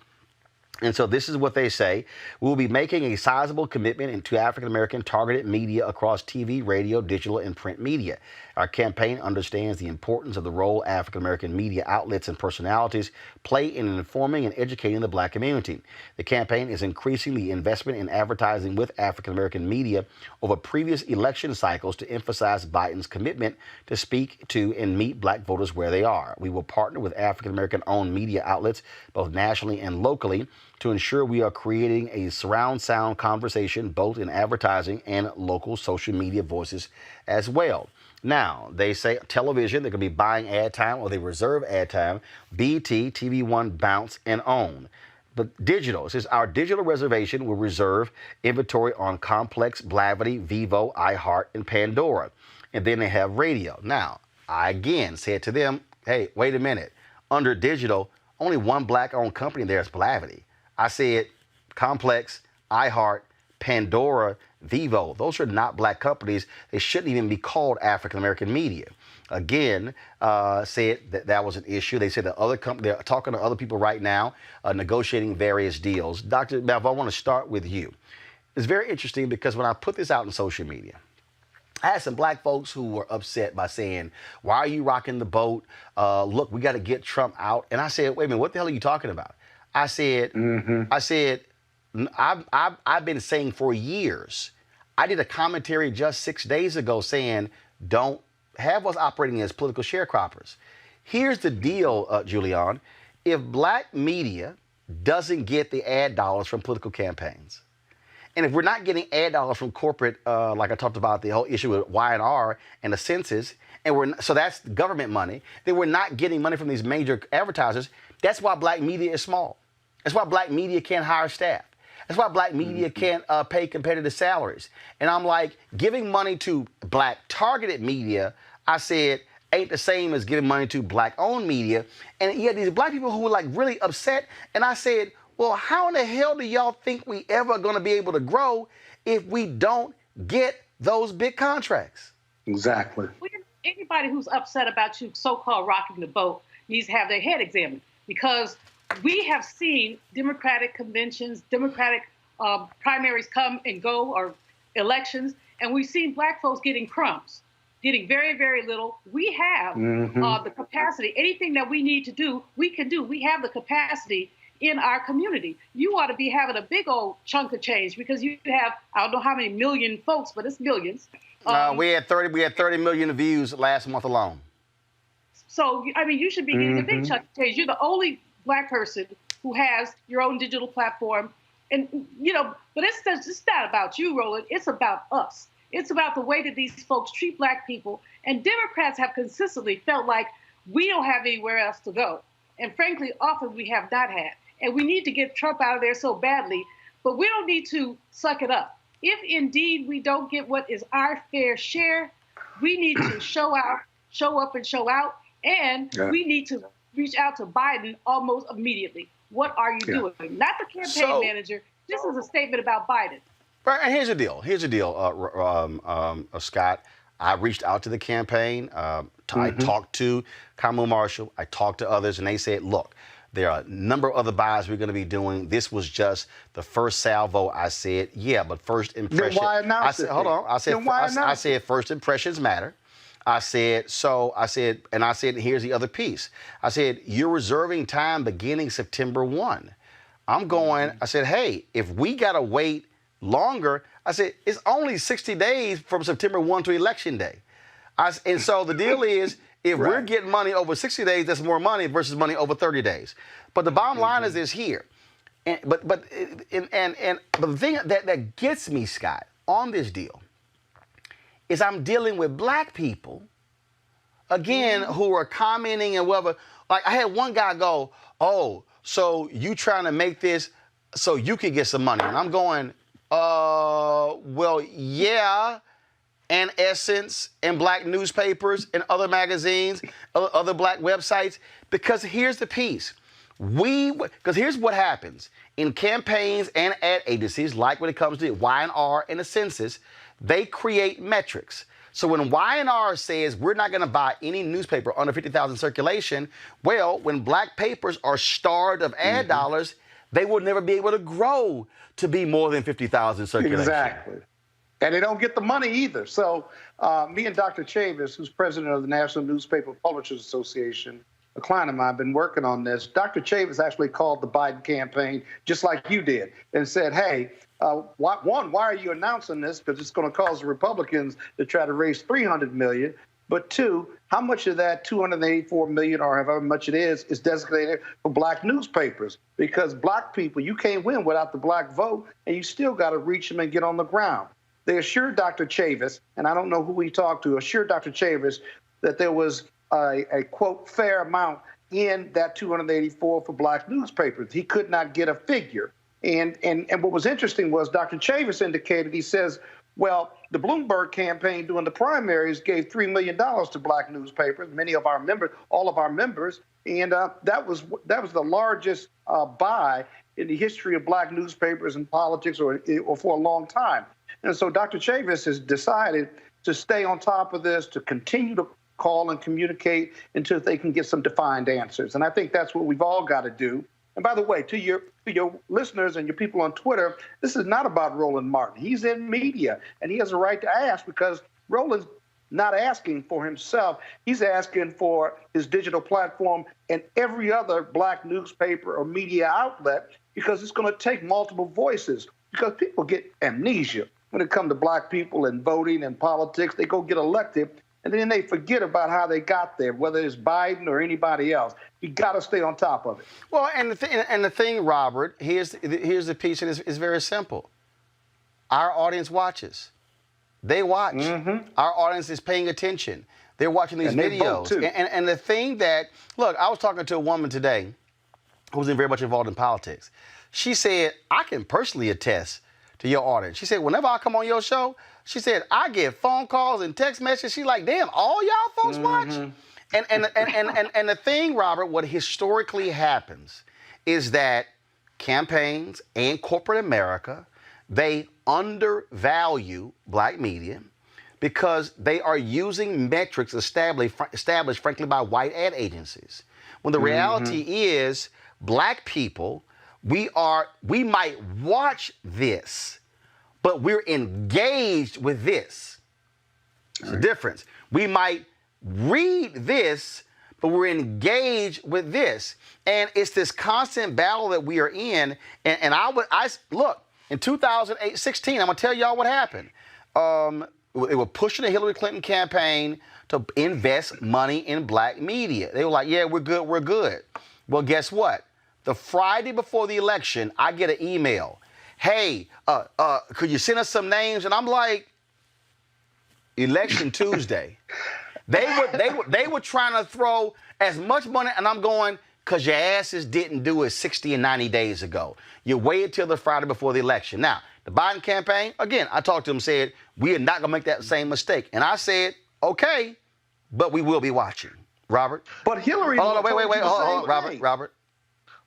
And so this is what they say. We'll be making a sizable commitment into African-American targeted media across TV, radio, digital, and print media. Our campaign understands the importance of the role African-American media outlets and personalities play in informing and educating the black community. The campaign is increasing the investment in advertising with African-American media over previous election cycles to emphasize Biden's commitment to speak to and meet black voters where they are. We will partner with African-American owned media outlets, both nationally and locally, to ensure we are creating a surround sound conversation both in advertising and local social media voices as well. Now, they say television, they're going to be buying ad time, or they reserve ad time, BT, TV One, Bounce, and OWN. But digital, it says our digital reservation will reserve inventory on Complex, Blavity, Vivo, iHeart, and Pandora. And then they have radio. Now, I again said to them, hey, wait a minute. Under digital, only one black-owned company there is Blavity. I said Complex, iHeart, Pandora, Vivo. Those are not black companies. They shouldn't even be called African-American media. Again, said that was an issue. They said that they're talking to other people right now, negotiating various deals. Dr. Bev, I want to start with you. It's very interesting because when I put this out on social media, I had some black folks who were upset by saying, why are you rocking the boat? Look, we got to get Trump out. And I said, wait a minute, what the hell are you talking about? I said, I've been saying for years, I did a commentary just 6 days ago saying, don't have us operating as political sharecroppers. Here's the deal, Julian. If black media doesn't get the ad dollars from political campaigns, and if we're not getting ad dollars from corporate, like I talked about the whole issue with Y&R and the Census, and so that's government money, then we're not getting money from these major advertisers. That's why black media is small. That's why black media can't hire staff. That's why black media can't pay competitive salaries. And I'm like, giving money to black targeted media, I said, ain't the same as giving money to black-owned media. And you had these black people who were like really upset. And I said, well, how in the hell do y'all think we ever going to be able to grow if we don't get those big contracts? Exactly. Anybody who's upset about you so-called rocking the boat needs to have their head examined, because we have seen Democratic conventions, Democratic primaries come and go, or elections, and we've seen black folks getting crumbs, getting very, very little. We have the capacity. Anything that we need to do, we can do. We have the capacity in our community. You ought to be having a big old chunk of change, because you have, I don't know how many million folks, but it's millions. We had 30 million views last month alone. So, I mean, you should be getting a big chunk of change. You're the only black person who has your own digital platform. And, but it's not about you, Roland. It's about us. It's about the way that these folks treat black people. And Democrats have consistently felt like we don't have anywhere else to go. And frankly, often we have not had. and we need to get Trump out of there so badly, but we don't need to suck it up. If indeed we don't get what is our fair share, we need to show up and show out, and we need to reach out to Biden almost immediately. What are you doing? Not the campaign manager. This is a statement about Biden. Right, and here's the deal. Scott. I reached out to the campaign. I talked to Kamala Marshall. I talked to others, and they said, look, there are a number of other buys we're going to be doing. This was just the first salvo. I said, yeah, but first impression. Then why announce it? Hold on. I said first impressions matter. I said, here's the other piece. I said, you're reserving time beginning September 1. I'm going, I said, hey, if we got to wait longer, I said, it's only 60 days from September 1 to Election Day. And so the deal is, if we're getting money over 60 days, that's more money versus money over 30 days. But the bottom line is this here. But the thing that gets me, Scott, on this deal is I'm dealing with black people, again, who are commenting and whatever. Like, I had one guy go, oh, so you trying to make this so you could get some money. And I'm going, well, yeah, and Essence and black newspapers and other magazines, other black websites, because here's the piece. Because here's what happens in campaigns and ad agencies, like when it comes to Y&R and the Census, they create metrics. So when Y&R says we're not going to buy any newspaper under 50,000 circulation, well, when black papers are starved of ad dollars, they will never be able to grow to be more than 50,000 circulation. Exactly. And they don't get the money either. So me and Dr. Chavis, who's president of the National Newspaper Publishers Association, a client of mine, have been working on this. Dr. Chavis actually called the Biden campaign just like you did and said, hey, why are you announcing this? Because it's going to cause the Republicans to try to raise $300 million. But two, how much of that $284 million, or however much it is designated for black newspapers? Because black people, you can't win without the black vote, and you still got to reach them and get on the ground. They assured Dr. Chavis, and I don't know who we talked to, assured Dr. Chavis that there was a quote, fair amount in that 284 for black newspapers. He could not get a figure. And what was interesting was Dr. Chavis indicated, he says, well, the Bloomberg campaign during the primaries gave $3 million to black newspapers, many of our members, all of our members, and that was the largest buy in the history of black newspapers and politics or for a long time. And so Dr. Chavis has decided to stay on top of this, to continue to call and communicate until they can get some defined answers. And I think that's what we've all got to do. And by the way, to your listeners and your people on Twitter, this is not about Roland Martin. He's in media, and he has a right to ask because Roland's not asking for himself. He's asking for his digital platform and every other black newspaper or media outlet because it's going to take multiple voices because people get amnesia when it comes to black people and voting and politics. They go get elected, and then they forget about how they got there, whether it's Biden or anybody else. You got to stay on top of it. Well, and the thing, Robert, here's the piece, and it's very simple. Our audience watches. They watch. Our audience is paying attention. They're watching these videos. And the thing that, look, I was talking to a woman today who was very much involved in politics. She said, I can personally attest to your audience. She said, whenever I come on your show, she said, I get phone calls and text messages. She's like, damn, all y'all folks watch? And the thing, Robert, what historically happens is that campaigns and corporate America, they undervalue black media because they are using metrics established frankly, by white ad agencies. When the reality is black people, we might watch this, but we're engaged with this. It's a difference. We might read this, but we're engaged with this. And it's this constant battle that we are in. And look, in 2016, I'm going to tell y'all what happened. They were pushing the Hillary Clinton campaign to invest money in black media. They were like, yeah, we're good. Well, guess what? The Friday before the election, I get an email. Hey, could you send us some names? And I'm like, election Tuesday. They were trying to throw as much money, and I'm going, because your asses didn't do it 60 and 90 days ago. You waited till the Friday before the election. Now, the Biden campaign, again, I talked to them, said, we are not going to make that same mistake. And I said, okay, but we will be watching. Robert? But Hillary... Hold on, wait, hold on, Robert.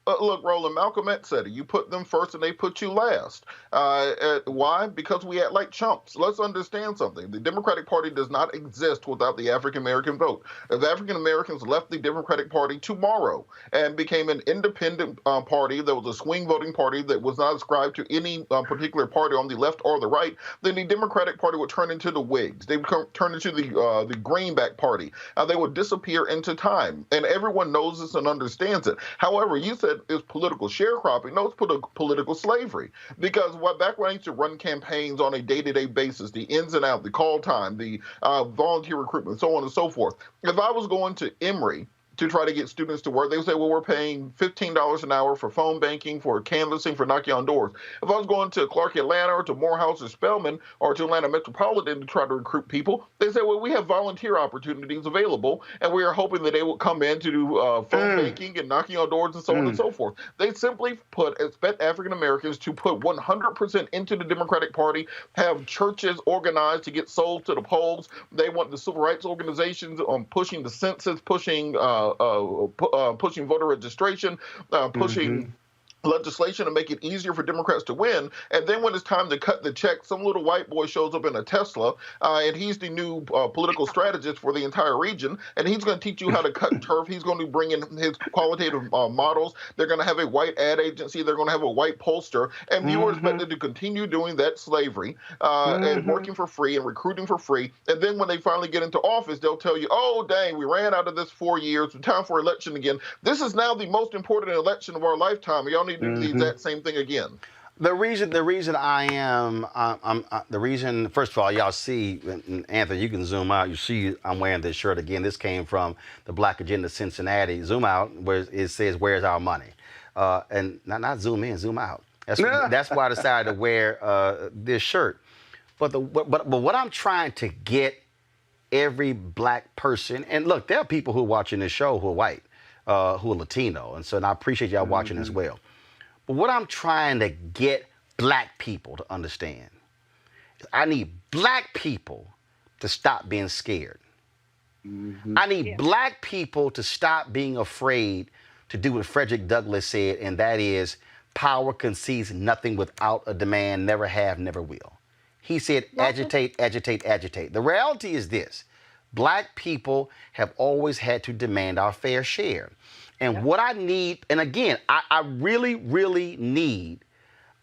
Look, Roland, Malcolm X said it. You put them first and they put you last. Why? Because we act like chumps. Let's understand something. The Democratic Party does not exist without the African-American vote. If African-Americans left the Democratic Party tomorrow and became an independent party that was a swing voting party that was not ascribed to any particular party on the left or the right, then the Democratic Party would turn into the Whigs. They would turn into the Greenback Party. They would disappear into time. And everyone knows this and understands it. However, you said is political sharecropping. No, it's political slavery. Because back when I used to run campaigns on a day-to-day basis, the ins and outs, the call time, the volunteer recruitment, so on and so forth. If I was going to Emory to try to get students to work, they would say, well, we're paying $15 an hour for phone banking, for canvassing, for knocking on doors. If I was going to Clark Atlanta or to Morehouse or Spelman or to Atlanta Metropolitan to try to recruit people, they say, well, we have volunteer opportunities available, and we are hoping that they will come in to do phone banking and knocking on doors and so on and so forth. They simply expect African Americans to put 100% into the Democratic Party, have churches organized to get sold to the polls. They want the civil rights organizations pushing the census, pushing voter registration, pushing legislation to make it easier for Democrats to win. And then when it's time to cut the check, some little white boy shows up in a Tesla, and he's the new political strategist for the entire region, and he's going to teach you how to cut turf. He's going to bring in his qualitative models. They're going to have a white ad agency. They're going to have a white pollster, and you are expected to continue doing that slavery and working for free and recruiting for free. And then when they finally get into office, they'll tell you, oh, dang, we ran out of this 4 years. It's time for election again. This is now the most important election of our lifetime. Y'all need to do the exact same thing again. The reason first of all, y'all see, Anthony, you can zoom out. You see I'm wearing this shirt again. This came from the Black Agenda Cincinnati. Zoom out where it says, where's our money? And not zoom in, zoom out. That's why I decided to wear this shirt. But what I'm trying to get every black person, and look, there are people who are watching this show who are white, who are Latino, and I appreciate y'all watching as well. But what I'm trying to get black people to understand is I need black people to stop being scared. I need black people to stop being afraid to do what Frederick Douglass said, and that is, power concedes nothing without a demand, never have, never will. He said, agitate, agitate, agitate. The reality is this. Black people have always had to demand our fair share. And what I need, and again, I really, really need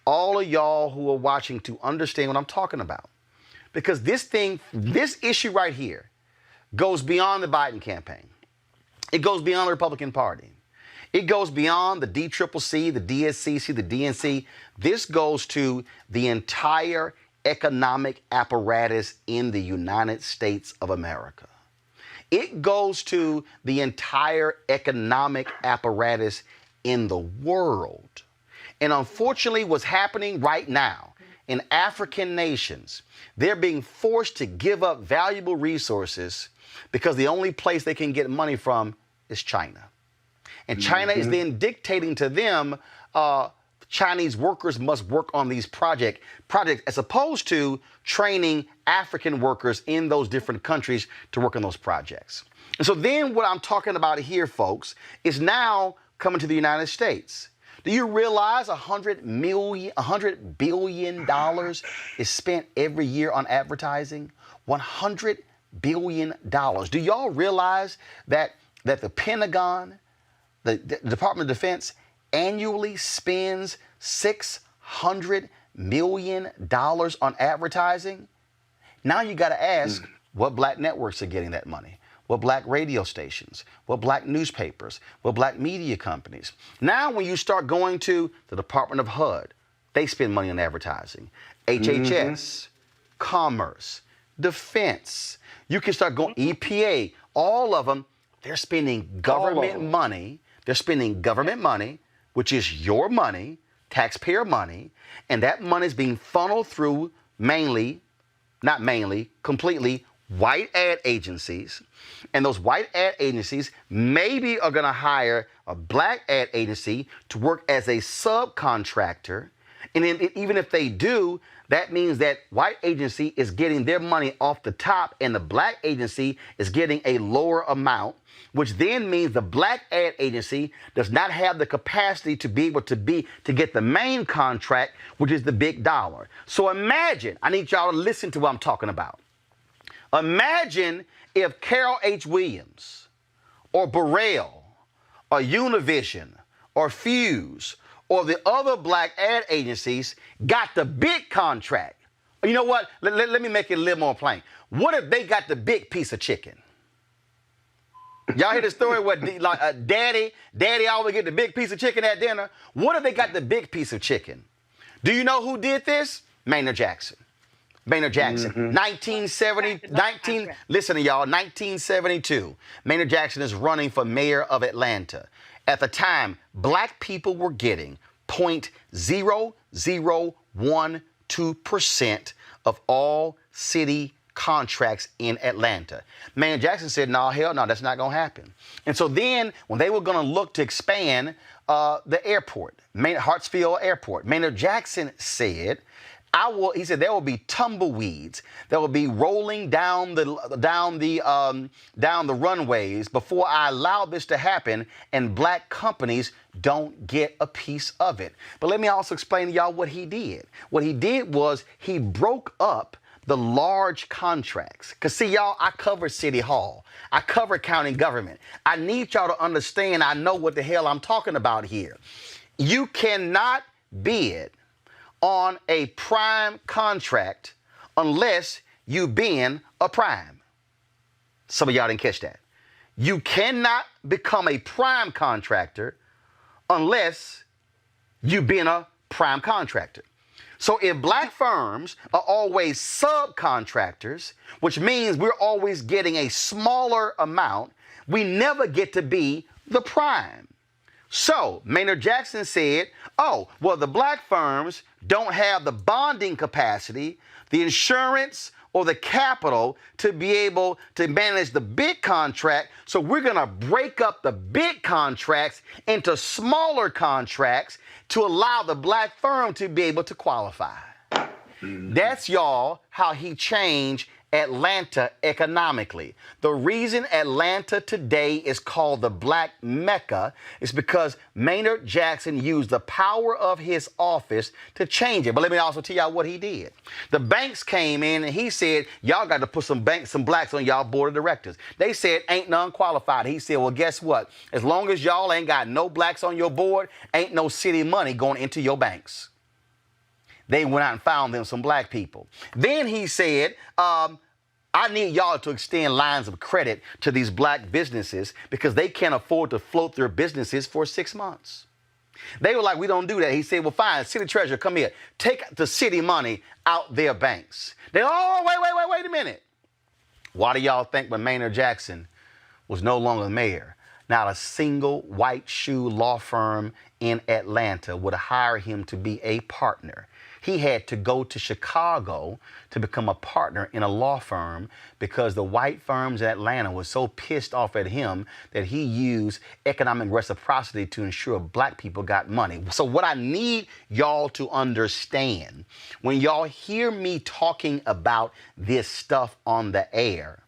all of y'all who are watching to understand what I'm talking about. Because this issue right here goes beyond the Biden campaign. It goes beyond the Republican Party. It goes beyond the DCCC, the DSCC, the DNC. This goes to the entire economic apparatus in the United States of America. It goes to the entire economic apparatus in the world. And unfortunately, what's happening right now in African nations, they're being forced to give up valuable resources because the only place they can get money from is China. And China is then dictating to them, Chinese workers must work on these projects as opposed to training African workers in those different countries to work on those projects. And so then what I'm talking about here, folks, is now coming to the United States. Do you realize $100 billion is spent every year on advertising? $100 billion. Do y'all realize that the Pentagon, the Department of Defense, annually spends $600 million on advertising? Now you got to ask, what black networks are getting that money? What black radio stations? What black newspapers? What black media companies? Now when you start going to the Department of HUD, they spend money on advertising. HHS, Commerce, Defense. You can start going, EPA, all of them, they're spending government money. They're spending government money, which is your money, taxpayer money, and that money is being funneled through completely white ad agencies, and those white ad agencies maybe are going to hire a black ad agency to work as a subcontractor. And then even if they do, that means that white agency is getting their money off the top and the black agency is getting a lower amount, which then means the black ad agency does not have the capacity to be able to get the main contract, which is the big dollar. So imagine, I need y'all to listen to what I'm talking about. Imagine if Carol H. Williams or Burrell or Univision or Fuse or the other black ad agencies got the big contract. You know what? Let me make it a little more plain. What if they got the big piece of chicken? Y'all hear the story where daddy always get the big piece of chicken at dinner? What if they got the big piece of chicken? Do you know who did this? Maynard Jackson. Maynard Jackson, 1972. Maynard Jackson is running for mayor of Atlanta. At the time, black people were getting 0.0012% of all city contracts in Atlanta. Maynard Jackson said, no, hell no, that's not going to happen. And so then when they were going to look to expand the airport, Hartsfield Airport, Maynard Jackson said, he said there will be tumbleweeds that will be rolling down the runways before I allow this to happen, and black companies don't get a piece of it. But let me also explain to y'all what he did. What he did was he broke up the large contracts. Because see, y'all, I cover City Hall. I cover county government. I need y'all to understand I know what the hell I'm talking about here. You cannot bid on a prime contract unless you been a prime. Some of y'all didn't catch that. You cannot become a prime contractor unless you've been a prime contractor. So if black firms are always subcontractors, which means we're always getting a smaller amount, we never get to be the prime. So Maynard Jackson said, oh, well, the black firms don't have the bonding capacity, the insurance, or the capital to be able to manage the big contract. So we're going to break up the big contracts into smaller contracts to allow the black firm to be able to qualify. That's, y'all, how he changed Atlanta economically. The reason Atlanta today is called the Black Mecca is because Maynard Jackson used the power of his office to change it. But let me also tell y'all what he did. The banks came in and he said, y'all got to put some blacks on y'all board of directors. They said, ain't none qualified. He said, well, guess what? As long as y'all ain't got no blacks on your board, ain't no city money going into your banks. They went out and found them some black people. Then he said, I need y'all to extend lines of credit to these black businesses because they can't afford to float their businesses for 6 months. They were like, we don't do that. He said, well, fine, city treasurer, come here. Take the city money out their banks. They, oh, wait a minute. Why do y'all think when Maynard Jackson was no longer mayor, not a single white shoe law firm in Atlanta would hire him to be a partner? He had to go to Chicago to become a partner in a law firm because the white firms in Atlanta were so pissed off at him that he used economic reciprocity to ensure black people got money. So what I need y'all to understand, when y'all hear me talking about this stuff on the air,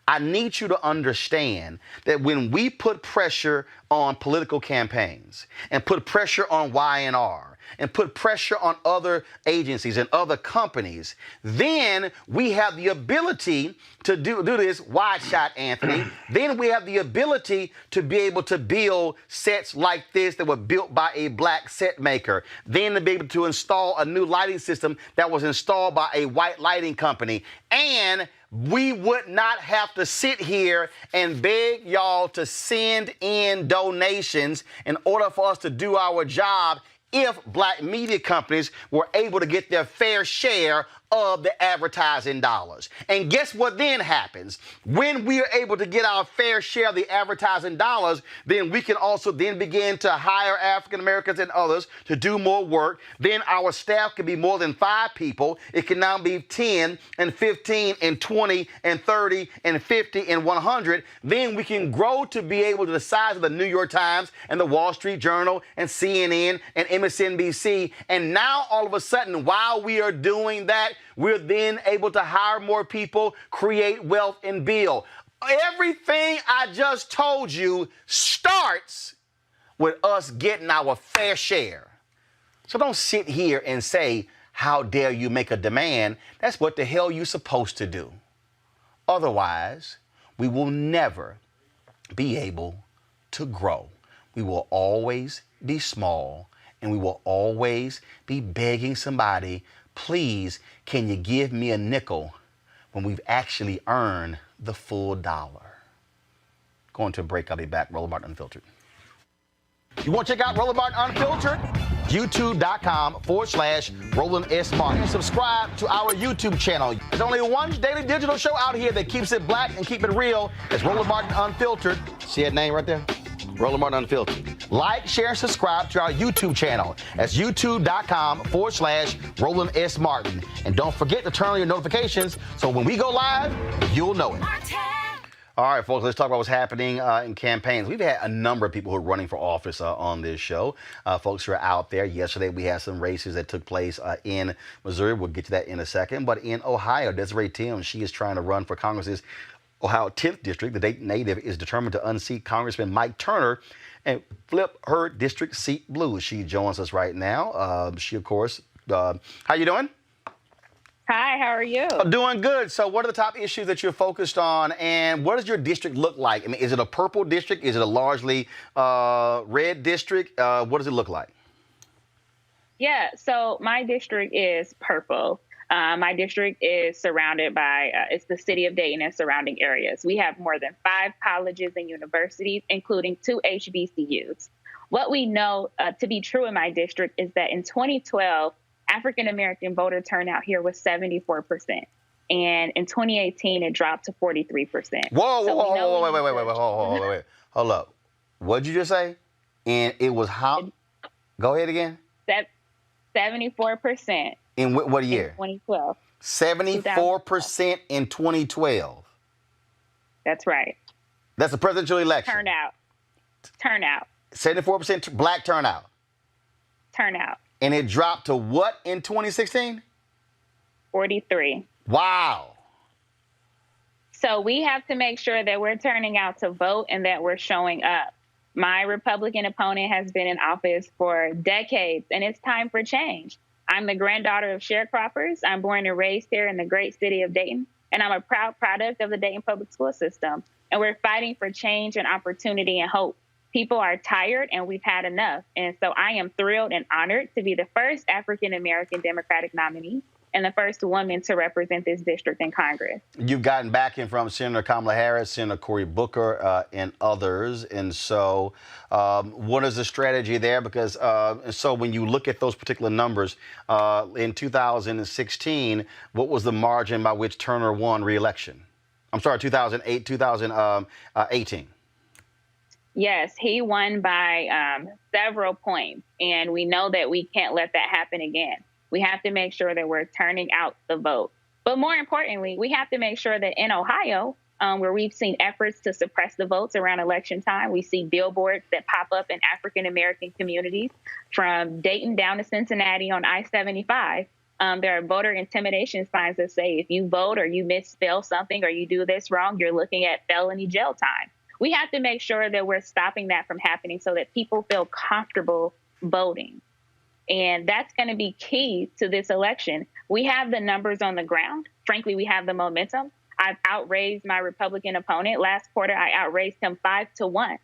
I need you to understand that when we put pressure on political campaigns and put pressure on Y&R and put pressure on other agencies and other companies, then we have the ability to do this wide shot, Anthony. Then we have the ability to be able to build sets like this that were built by a black set maker. Then to be able to install a new lighting system that was installed by a white lighting company. And we would not have to sit here and beg y'all to send in donations in order for us to do our job if black media companies were able to get their fair share of the advertising dollars. And guess what then happens? When we are able to get our fair share of the advertising dollars, then we can also then begin to hire African Americans and others to do more work. Then our staff can be more than 5 people. It can now be 10 and 15 and 20 and 30 and 50 and 100. Then we can grow to be able to the size of the New York Times and the Wall Street Journal and CNN and MSNBC. And now all of a sudden, while we are doing that, we're then able to hire more people, create wealth, and build. Everything I just told you starts with us getting our fair share. So don't sit here and say, how dare you make a demand? That's what the hell you're supposed to do. Otherwise, we will never be able to grow. We will always be small, and we will always be begging somebody, please, can you give me a nickel, when we've actually earned the full dollar. Going to a break. I'll be back. Roland Martin Unfiltered. You want to check out Roland Martin Unfiltered? YouTube.com/Roland S. Martin. And subscribe to our YouTube channel. There's only one daily digital show out here that keeps it black and keep it real. It's Roland Martin Unfiltered. See that name right there? Roland Martin Unfiltered. Like, share, and subscribe to our YouTube channel. That's youtube.com/Roland S. Martin. And don't forget to turn on your notifications so when we go live, you'll know it. All right, folks, let's talk about what's happening in campaigns. We've had a number of people who are running for office on this show. Folks who are out there. Yesterday, we had some races that took place in Missouri. We'll get to that in a second. But in Ohio, Desiree Tim, she is trying to run for Congress's Ohio 10th District. The Dayton native is determined to unseat Congressman Mike Turner and flip her district seat blue. She joins us right now. She, of course, how you doing? Hi, how are you? Doing good. So what are the top issues that you're focused on, and what does your district look like? I mean, is it a purple district? Is it a largely red district? What does it look like? Yeah, so my district is purple. My district is surrounded by, it's the city of Dayton and surrounding areas. We have more than 5 colleges and universities, including 2 HBCUs. What we know to be true in my district is that in 2012, African-American voter turnout here was 74%. And in 2018, it dropped to 43%. Wait. Hold up. What'd you just say? And it was how? Go ahead again. 74%. In what year? In 2012. 74% in 2012. That's right. That's the presidential election. Turnout. 74% black turnout. And it dropped to what in 2016? 43. Wow. So we have to make sure that we're turning out to vote and that we're showing up. My Republican opponent has been in office for decades, and it's time for change. I'm the granddaughter of sharecroppers. I'm born and raised here in the great city of Dayton, and I'm a proud product of the Dayton public school system. And we're fighting for change and opportunity and hope. People are tired, and we've had enough. And so I am thrilled and honored to be the first African-American Democratic nominee and the first woman to represent this district in Congress. You've gotten backing from Senator Kamala Harris, Senator Cory Booker, and others. And so what is the strategy there? Because so when you look at those particular numbers, in 2016, what was the margin by which Turner won re-election? I'm sorry, 2018. Yes, he won by several points, and we know that we can't let that happen again. We have to make sure that we're turning out the vote. But more importantly, we have to make sure that in Ohio, where we've seen efforts to suppress the votes around election time, we see billboards that pop up in African-American communities from Dayton down to Cincinnati on I-75. There are voter intimidation signs that say if you vote or you misspell something or you do this wrong, you're looking at felony jail time. We have to make sure that we're stopping that from happening so that people feel comfortable voting. And that's going to be key to this election. We have the numbers on the ground. Frankly, we have the momentum. I've outraised my Republican opponent. Last quarter, I outraised him 5-1.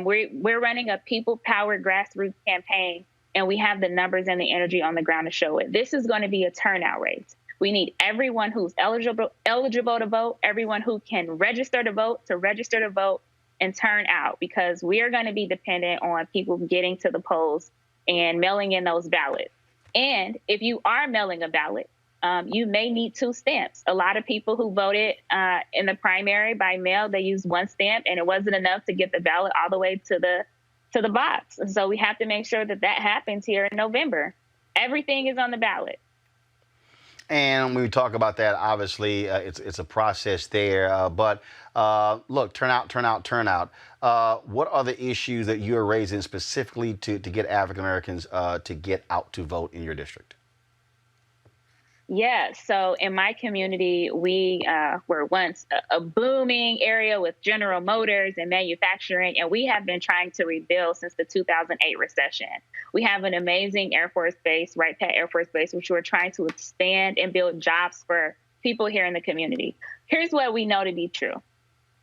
We're running a people-powered grassroots campaign, and we have the numbers and the energy on the ground to show it. This is going to be a turnout race. We need everyone who's eligible to vote, everyone who can register to vote and turn out, because we are going to be dependent on people getting to the polls and mailing in those ballots. And if you are mailing a ballot, you may need 2 stamps. A lot of people who voted in the primary by mail, they used 1 stamp, and it wasn't enough to get the ballot all the way to the box. And so we have to make sure that happens here in November. Everything is on the ballot. And when we talk about that, obviously, it's a process there. But look, turnout. What are the issues that you're raising specifically to get African Americans to get out to vote in your district? Yeah, so in my community, we were once a booming area with General Motors and manufacturing, and we have been trying to rebuild since the 2008 recession. We have an amazing Air Force Base, Wright Pat Air Force Base, which we're trying to expand and build jobs for people here in the community. Here's what we know to be true.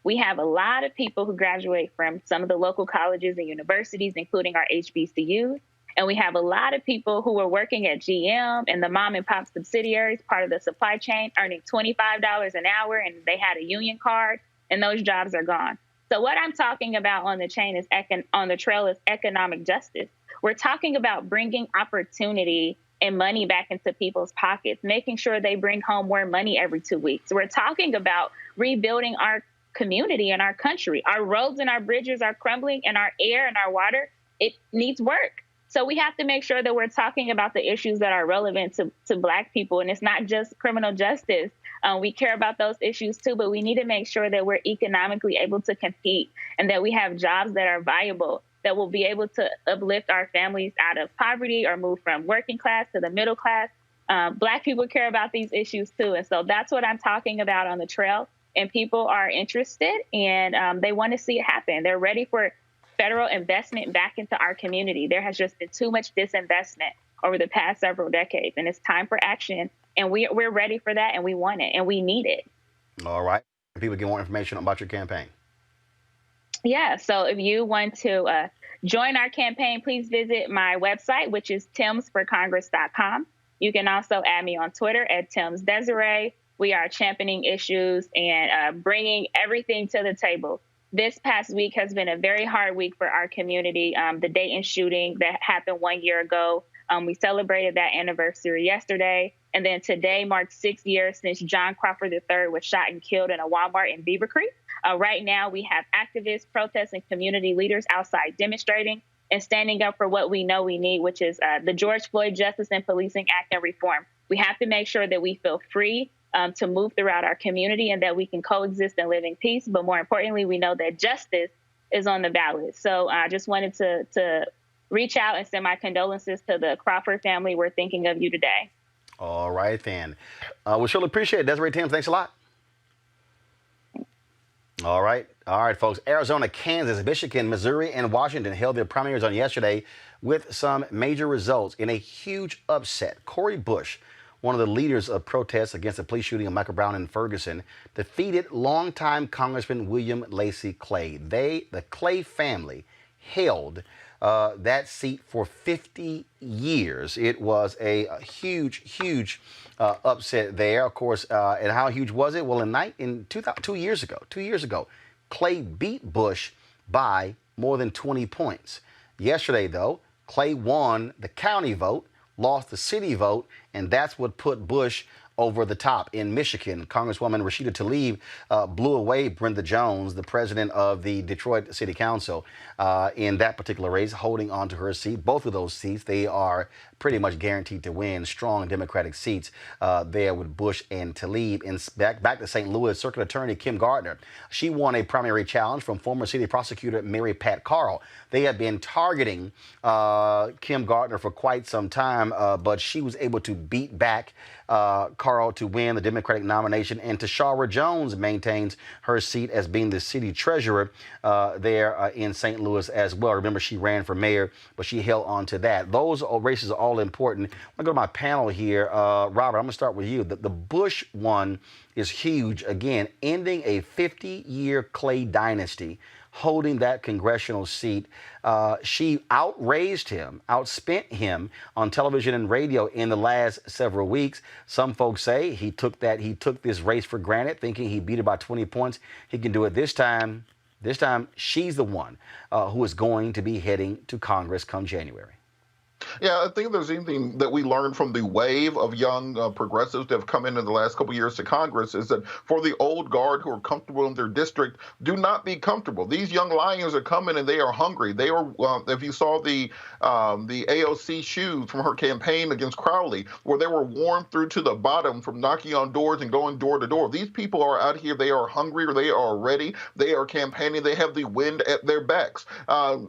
We have a lot of people who graduate from some of the local colleges and universities, including our HBCUs. And we have a lot of people who are working at GM and the mom and pop subsidiaries, part of the supply chain, earning $25 an hour, and they had a union card, and those jobs are gone. So what I'm talking about on the trail is economic justice. We're talking about bringing opportunity and money back into people's pockets, making sure they bring home more money every 2 weeks. We're talking about rebuilding our community and our country. Our roads and our bridges are crumbling, and our air and our water, it needs work. So we have to make sure that we're talking about the issues that are relevant to Black people. And it's not just criminal justice. We care about those issues, too, but we need to make sure that we're economically able to compete and that we have jobs that are viable, that will be able to uplift our families out of poverty or move from working class to the middle class. Black people care about these issues, too. And so that's what I'm talking about on the trail. And people are interested, and they want to see it happen. They're ready for federal investment back into our community. There has just been too much disinvestment over the past several decades, and it's time for action. And we're ready for that, and we want it, and we need it. All right. People get more information about your campaign. Yeah. So if you want to join our campaign, please visit my website, which is timsforcongress.com. You can also add me on Twitter at TimsDesiree. We are championing issues and bringing everything to the table. This past week has been a very hard week for our community. The Dayton shooting that happened 1 year ago, we celebrated that anniversary yesterday. And then today marks 6 years since John Crawford III was shot and killed in a Walmart in Beaver Creek. Right now, we have activists, protests, and community leaders outside demonstrating and standing up for what we know we need, which is the George Floyd Justice and Policing Act and reform. We have to make sure that we feel free to move throughout our community and that we can coexist and live in peace. But more importantly, we know that justice is on the ballot. So I just wanted to reach out and send my condolences to the Crawford family. We're thinking of you today. All right, then. We surely appreciate it. Desiree Tim, thanks a lot. All right, folks. Arizona, Kansas, Michigan, Missouri, and Washington held their primaries on yesterday with some major results in a huge upset. Cori Bush, one of the leaders of protests against the police shooting of Michael Brown in Ferguson, defeated longtime Congressman William Lacy Clay. The Clay family, held that seat for 50 years. It was a huge upset there, of course. And how huge was it? Well, 2 years ago, Clay beat Bush by more than 20 points. Yesterday, though, Clay won the county vote, lost the city vote, and that's what put Bush over the top. In Michigan, Congresswoman Rashida Tlaib blew away Brenda Jones, the president of the Detroit City Council, in that particular race, holding on to her seat. Both of those seats, they are pretty much guaranteed to win. Strong Democratic seats there with Bush and Tlaib. And back to St. Louis, Circuit Attorney Kim Gardner. She won a primary challenge from former city prosecutor Mary Pat Carl. They had been targeting Kim Gardner for quite some time, but she was able to beat back Carl to win the Democratic nomination. And Tashara Jones maintains her seat as being the city treasurer there in St. Louis as well. Remember, she ran for mayor, but she held on to that. Those races are all important. I'm going to go to my panel here. Robert, I'm going to start with you. The Bush one is huge. Again, ending a 50-year Clay dynasty, holding that congressional seat. She outraised him, outspent him on television and radio in the last several weeks. Some folks say he took this race for granted, thinking he beat her by 20 points. He can do it this time. This time, she's the one who is going to be heading to Congress come January. Yeah, I think if there's anything that we learned from the wave of young progressives that have come in the last couple of years to Congress is that for the old guard who are comfortable in their district, do not be comfortable. These young lions are coming and they are hungry. They are, if you saw the AOC shoes from her campaign against Crowley, where they were worn through to the bottom from knocking on doors and going door to door. These people are out here. They are hungry. They are ready. They are campaigning. They have the wind at their backs.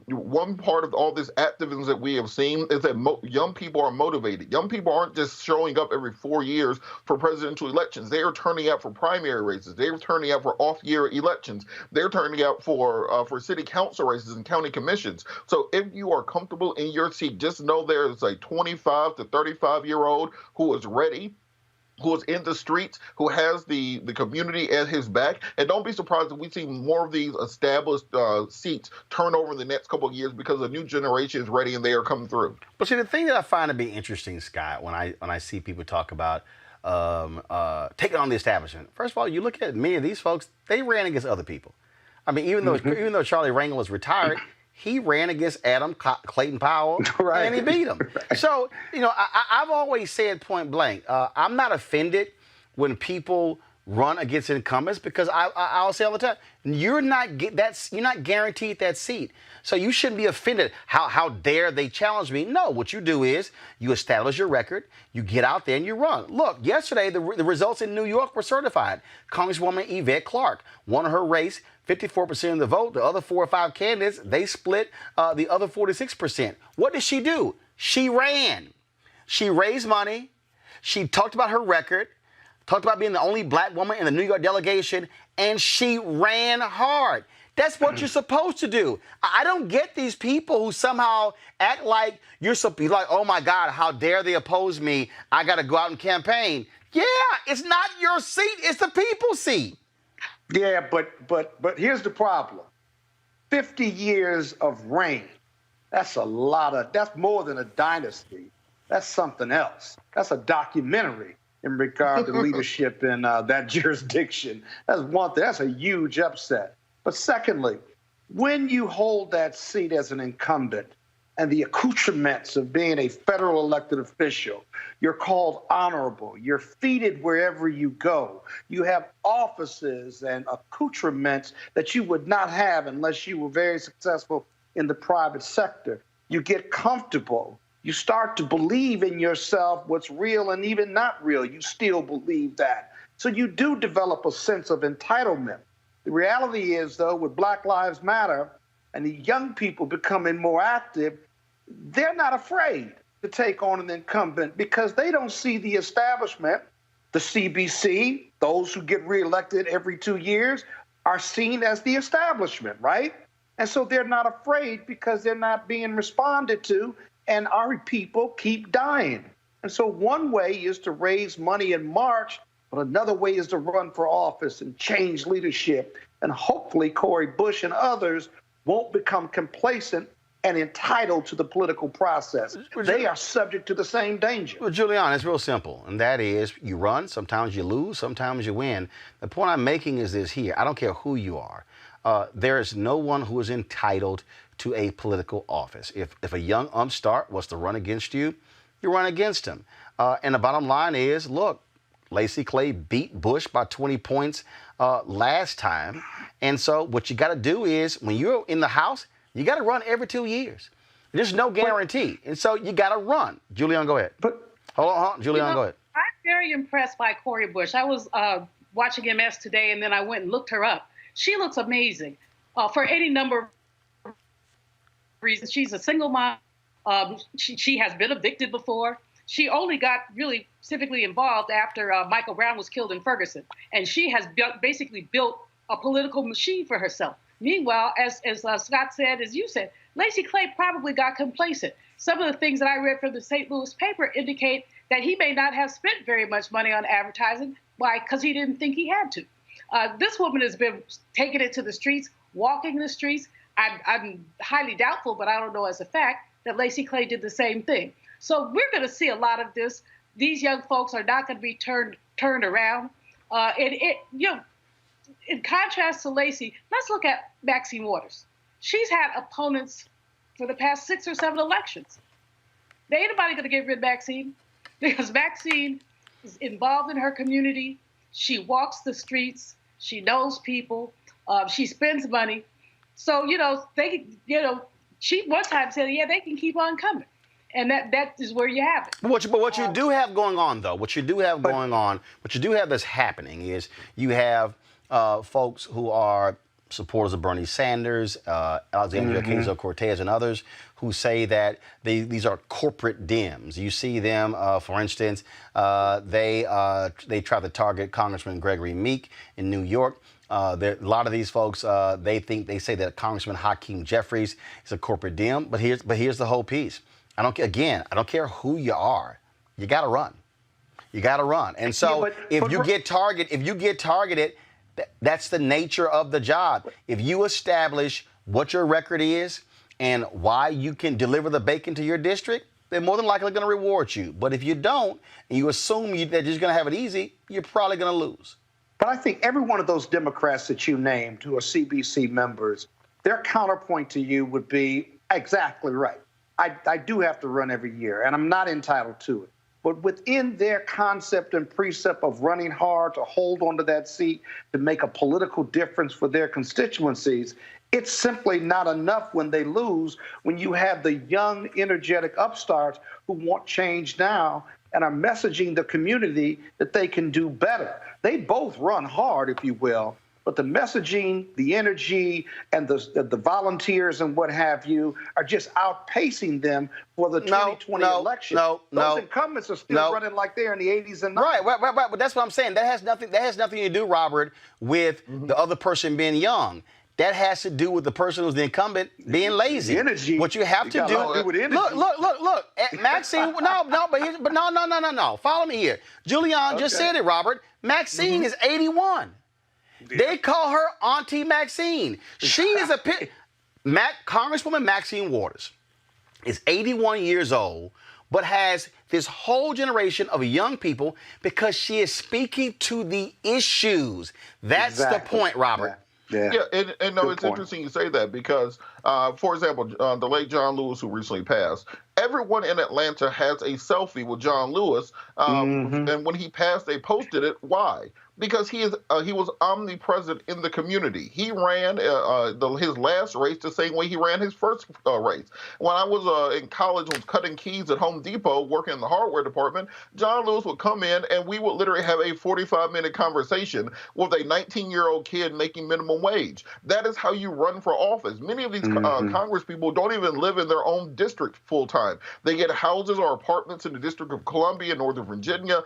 One part of all this activism that we have seen is that young people are motivated. Young people aren't just showing up every 4 years for presidential elections. They are turning out for primary races. They are turning out for off-year elections. They're turning out for city council races and county commissions. So if you are comfortable in your seat, just know there's a 25 to 35-year-old who is ready, who is in the streets, who has the community at his back. And don't be surprised if we see more of these established seats turn over in the next couple of years because a new generation is ready and they are coming through. But see, the thing that I find to be interesting, Scott, when I see people talk about taking on the establishment, first of all, you look at many of these folks, they ran against other people. I mean, even though Charlie Rangel was retired, he ran against Adam Clayton Powell, right, and he beat him. Right. So, I've always said point blank, I'm not offended when people run against incumbents because I'll say all the time, you're not guaranteed that seat. So you shouldn't be offended. How dare they challenge me? No, what you do is you establish your record, you get out there and you run. Look, yesterday the results in New York were certified. Congresswoman Yvette Clarke won her race, 54% of the vote. The other 4 or 5 candidates, they split the other 46%. What did she do? She ran. She raised money. She talked about her record, talked about being the only black woman in the New York delegation, and she ran hard. That's what you're supposed to do. I don't get these people who somehow act like you're like, oh my God, how dare they oppose me? I got to go out and campaign. Yeah, it's not your seat. It's the people's seat. Yeah, but here's the problem. 50 years of reign. That's more than a dynasty. That's something else. That's a documentary in regard to leadership in that jurisdiction. That's one thing. That's a huge upset. But secondly, when you hold that seat as an incumbent and the accoutrements of being a federal elected official, you're called honorable. You're feted wherever you go. You have offices and accoutrements that you would not have unless you were very successful in the private sector. You get comfortable. You start to believe in yourself, what's real and even not real. You still believe that. So you do develop a sense of entitlement. The reality is, though, with Black Lives Matter and the young people becoming more active, they're not afraid to take on an incumbent because they don't see the establishment, the CBC, those who get reelected every 2 years, are seen as the establishment, right? And so they're not afraid because they're not being responded to, and our people keep dying. And so one way is to raise money in March, but another way is to run for office and change leadership. And hopefully Cori Bush and others won't become complacent and entitled to the political process. They are subject to the same danger. Well, Julian, it's real simple, and that is you run, sometimes you lose, sometimes you win. The point I'm making is this here. I don't care who you are. There is no one who is entitled to a political office. If a young upstart was to run against you, you run against him. And the bottom line is, look, Lacy Clay beat Bush by 20 points last time. And so what you got to do is when you're in the House, you got to run every 2 years. There's no guarantee. And so you got to run. Julian, go ahead. Hold on. Julian, go ahead. I'm very impressed by Cori Bush. I was watching MS today, and then I went and looked her up. She looks amazing for any number of reasons. She's a single mom. She has been evicted before. She only got really civically involved after Michael Brown was killed in Ferguson. And she has basically built a political machine for herself. Meanwhile, as Scott said, as you said, Lacy Clay probably got complacent. Some of the things that I read from the St. Louis paper indicate that he may not have spent very much money on advertising. Why? Because he didn't think he had to. This woman has been taking it to the streets, walking the streets. I'm highly doubtful, but I don't know as a fact, that Lacy Clay did the same thing. So we're going to see a lot of this. These young folks are not going to be turned around. In contrast to Lacy, let's look at Maxine Waters. She's had opponents for the past 6 or 7 elections. There ain't nobody going to get rid of Maxine because Maxine is involved in her community. She walks the streets. She knows people. She spends money. So, she one time said, yeah, they can keep on coming. And that is where you have it. But what you do have going on, though, what you do have that's happening is you have folks who are supporters of Bernie Sanders, Alexandria Ocasio-Cortez, and others who say that these are corporate Dems. You see them, for instance, they try to target Congressman Gregory Meek in New York. A lot of these folks, they say that Congressman Hakeem Jeffries is a corporate Dem. But here's the whole piece. I don't care who you are. You got to run. You got to run. And so if you get targeted, that's the nature of the job. If you establish what your record is and why you can deliver the bacon to your district, they're more than likely going to reward you. But if you don't, and you assume that you're just going to have it easy, you're probably going to lose. But I think every one of those Democrats that you named who are CBC members, their counterpoint to you would be exactly right. I do have to run every year, and I'm not entitled to it. But within their concept and precept of running hard to hold onto that seat, to make a political difference for their constituencies, it's simply not enough when they lose, when you have the young, energetic upstarts who want change now and are messaging the community that they can do better. They both run hard, if you will, but the messaging, the energy, and the volunteers and what have you are just outpacing them for the 2020 election. Those incumbents are still running like they're in the 80s and 90s. Right. But that's what I'm saying. That has nothing to do, Robert, with the other person being young. That has to do with the person who's the incumbent being lazy. The energy. What you have to do with energy. Look. Maxine, no. Follow me here. Julian just said it, Robert. Maxine is 81. They call her Auntie Maxine. She is Congresswoman Maxine Waters is 81 years old, but has this whole generation of young people because she is speaking to the issues. That's the point, Robert. Yeah, and no, it's interesting you say that because, for example, the late John Lewis, who recently passed, everyone in Atlanta has a selfie with John Lewis, and when he passed, they posted it. Why? Because he was omnipresent in the community. He ran his last race the same way he ran his first race. When I was in college and was cutting keys at Home Depot, working in the hardware department, John Lewis would come in and we would literally have a 45-minute conversation with a 19-year-old kid making minimum wage. That is how you run for office. Many of these Congress people don't even live in their own district full time. They get houses or apartments in the District of Columbia, Northern Virginia,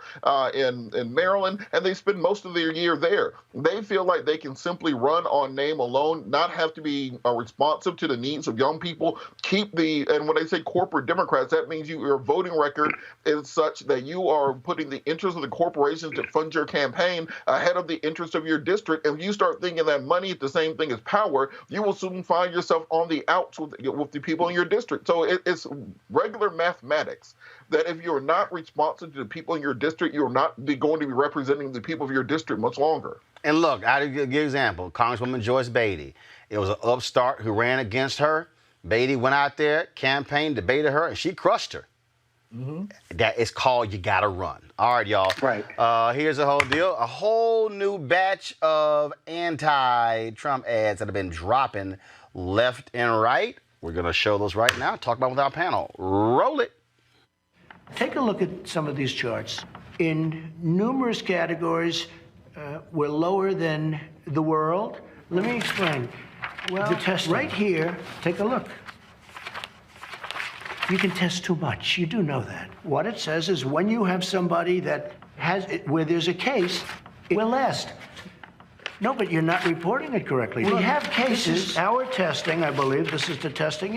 in Maryland, and they spend most of their year there. They feel like they can simply run on name alone, not have to be responsive to the needs of young people, and when they say corporate Democrats, that means your voting record is such that you are putting the interests of the corporations that fund your campaign ahead of the interests of your district. And if you start thinking that money is the same thing as power, you will soon find yourself on the outs with the people in your district. So it's regular mathematics that if you're not responsive to the people in your district, you're not going to be representing the people of your district much longer. And look, I'll give you an example. Congresswoman Joyce Beatty. It was an upstart who ran against her. Beatty went out there, campaigned, debated her, and she crushed her. That is called you gotta run. All right, y'all. Right. Here's the whole deal. A whole new batch of anti-Trump ads that have been dropping left and right. We're going to show those right now. Talk about them with our panel. Roll it. Take a look at some of these charts. In numerous categories, we're lower than the world. Let me explain. Well, the test right here, take a look. You can test too much. You do know that. What it says is when you have somebody that has it, where there's a case, we're last. No, but you're not reporting it correctly. We have cases, our testing, I believe, this is the testing,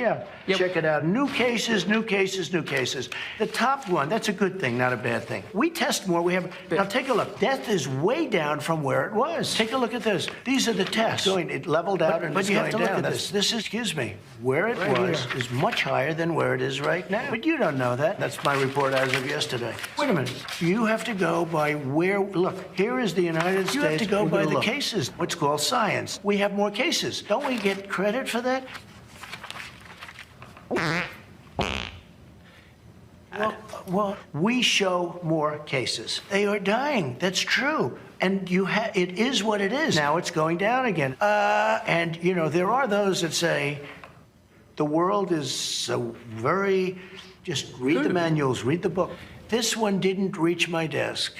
Check it out. New cases, new cases, new cases. The top one, that's a good thing, not a bad thing. We test more, now take a look. Death is way down from where it was. Take a look at this. These are the tests. It leveled out and it's going down. But you have to look at this. This is, excuse me, where it was is much higher than where it is right now. But you don't know that. That's my report as of yesterday. Wait a minute. You have to go by where, look, here is the United States. You have to go by the cases. What's called science. We have more cases. Don't we get credit for that? Well, we show more cases. They are dying. That's true. And it is what it is. Now it's going down again. And, you know, there are those that say the world is so very, just read the manuals, read the book. This one didn't reach my desk.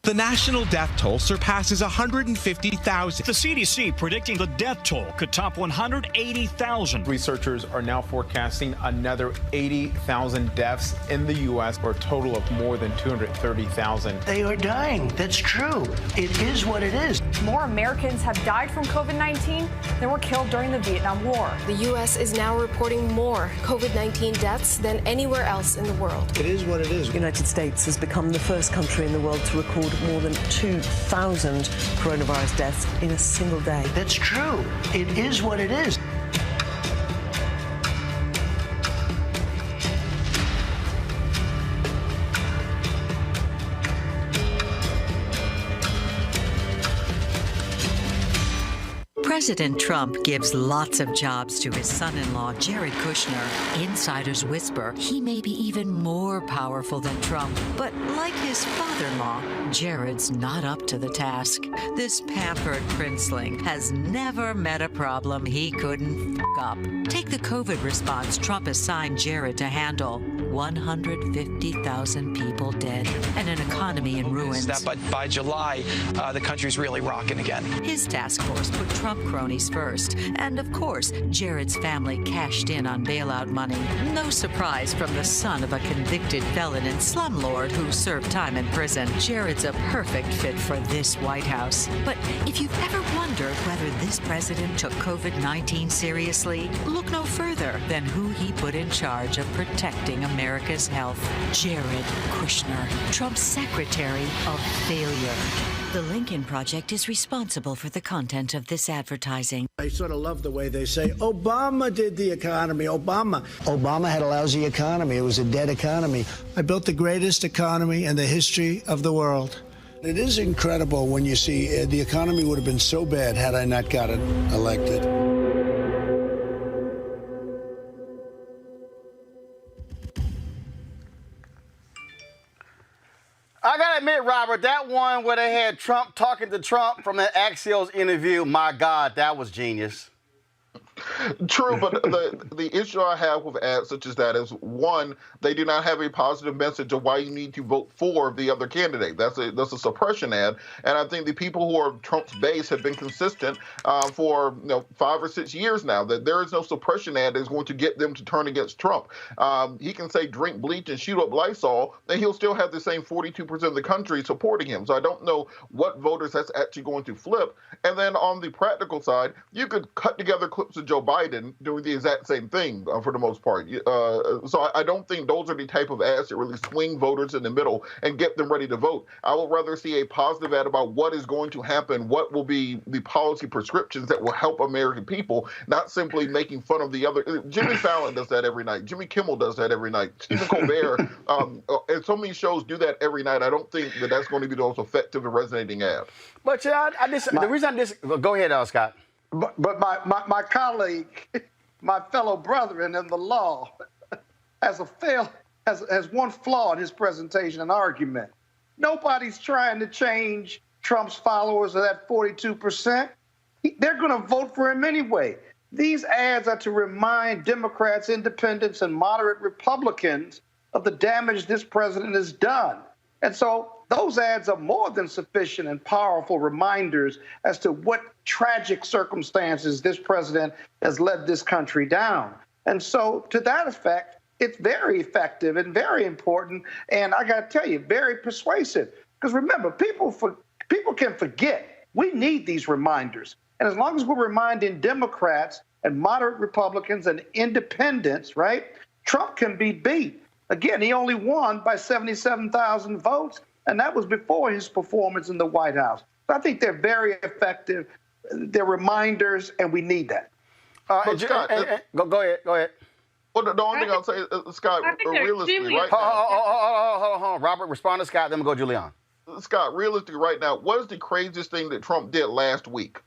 The national death toll surpasses 150,000. The CDC predicting the death toll could top 180,000. Researchers are now forecasting another 80,000 deaths in the U.S. for a total of more than 230,000. They are dying. That's true. It is what it is. More Americans have died from COVID-19 than were killed during the Vietnam War. The U.S. is now reporting more COVID-19 deaths than anywhere else in the world. It is what it is. The United States has become the first country in the world to record more than 2,000 coronavirus deaths in a single day. That's true. It is what it is. President Trump gives lots of jobs to his son-in-law, Jared Kushner. Insiders whisper he may be even more powerful than Trump. But like his father-in-law, Jared's not up to the task. This pampered princeling has never met a problem he couldn't f*** up. Take the COVID response Trump assigned Jared to handle. 150,000 people dead and an economy in ruins. By July, the country's really rocking again. His task force put Trump cronies first. And of course, Jared's family cashed in on bailout money. No surprise from the son of a convicted felon and slumlord who served time in prison. Jared's a perfect fit for this White House. But if you've ever wondered whether this president took COVID-19 seriously, look no further than who he put in charge of protecting America's health. Jared Kushner, Trump's secretary of failure. The Lincoln Project is responsible for the content of this advertising. I sort of love the way they say, Obama did the economy. Obama had a lousy economy. It was a dead economy. I built the greatest economy in the history of the world. It is incredible when you see the economy would have been so bad had I not gotten elected. I gotta admit, Robert, that one where they had Trump talking to Trump from the Axios interview, my God, that was genius. True, but the issue I have with ads such as that is, one, they do not have a positive message of why you need to vote for the other candidate. That's a suppression ad, and I think the people who are Trump's base have been consistent for 5 or 6 years now that there is no suppression ad that's going to get them to turn against Trump. He can say drink bleach and shoot up Lysol, and he'll still have the same 42% of the country supporting him. So I don't know what voters that's actually going to flip. And then on the practical side, you could cut together clips of Joe Biden doing the exact same thing for the most part. So I don't think those are the type of ads that really swing voters in the middle and get them ready to vote. I would rather see a positive ad about what is going to happen, what will be the policy prescriptions that will help American people, not simply making fun of the other. Jimmy Fallon does that every night. Jimmy Kimmel does that every night. Stephen Colbert and so many shows do that every night. I don't think that that's going to be the most effective and resonating ad. But the reason go ahead, Scott. But my colleague, my fellow brethren in the law, has one flaw in his presentation and argument. Nobody's trying to change Trump's followers of that 42%. They're going to vote for him anyway. These ads are to remind Democrats, independents, and moderate Republicans of the damage this president has done. And so those ads are more than sufficient and powerful reminders as to what tragic circumstances this president has led this country down. And so to that effect, it's very effective and very important. And I got to tell you, very persuasive. Because remember, people can forget. We need these reminders. And as long as we're reminding Democrats and moderate Republicans and independents, right, Trump can be beat. Again, he only won by 77,000 votes, and that was before his performance in the White House. So I think they're very effective. They're reminders, and we need that. Scott, go ahead. Well, the only thing I'll say, Scott, realistically, right now. Hold on. Robert, respond to Scott, then we'll go Julian. Scott, realistically, right now, what is the craziest thing that Trump did last week?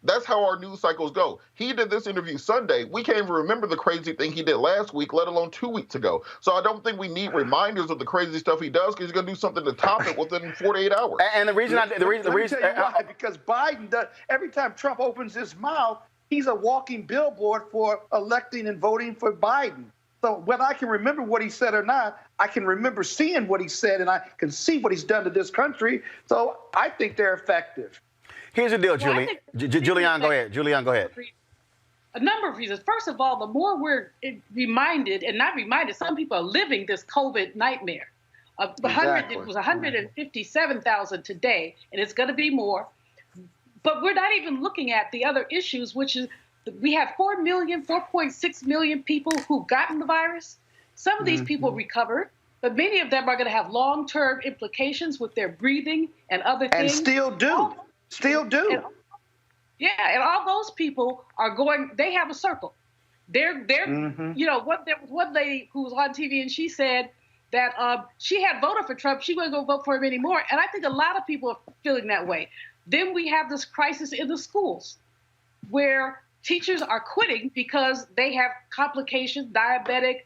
That's how our news cycles go. He did this interview Sunday. We can't even remember the crazy thing he did last week, let alone 2 weeks ago. So I don't think we need reminders of the crazy stuff he does, because he's going to do something to top it within 48 hours. And the reason Let me tell you why, because Biden does, every time Trump opens his mouth, he's a walking billboard for electing and voting for Biden. So whether I can remember what he said or not, I can remember seeing what he said, and I can see what he's done to this country. So I think they're effective. Here's the deal, Julian. Julian, go ahead. Julian, go ahead. A number of reasons. First of all, the more we're reminded, and not reminded, some people are living this COVID nightmare. Exactly. It was 157,000 today, and it's going to be more. But we're not even looking at the other issues, which is we have 4.6 million people who've gotten the virus. Some of these people recovered, but many of them are going to have long-term implications with their breathing and other things. And still do. And all those people are going, they have a circle. They're there was one lady who was on TV, and she said that she had voted for Trump. She wasn't going to vote for him anymore. And I think a lot of people are feeling that way. Then we have this crisis in the schools where teachers are quitting because they have complications, diabetic,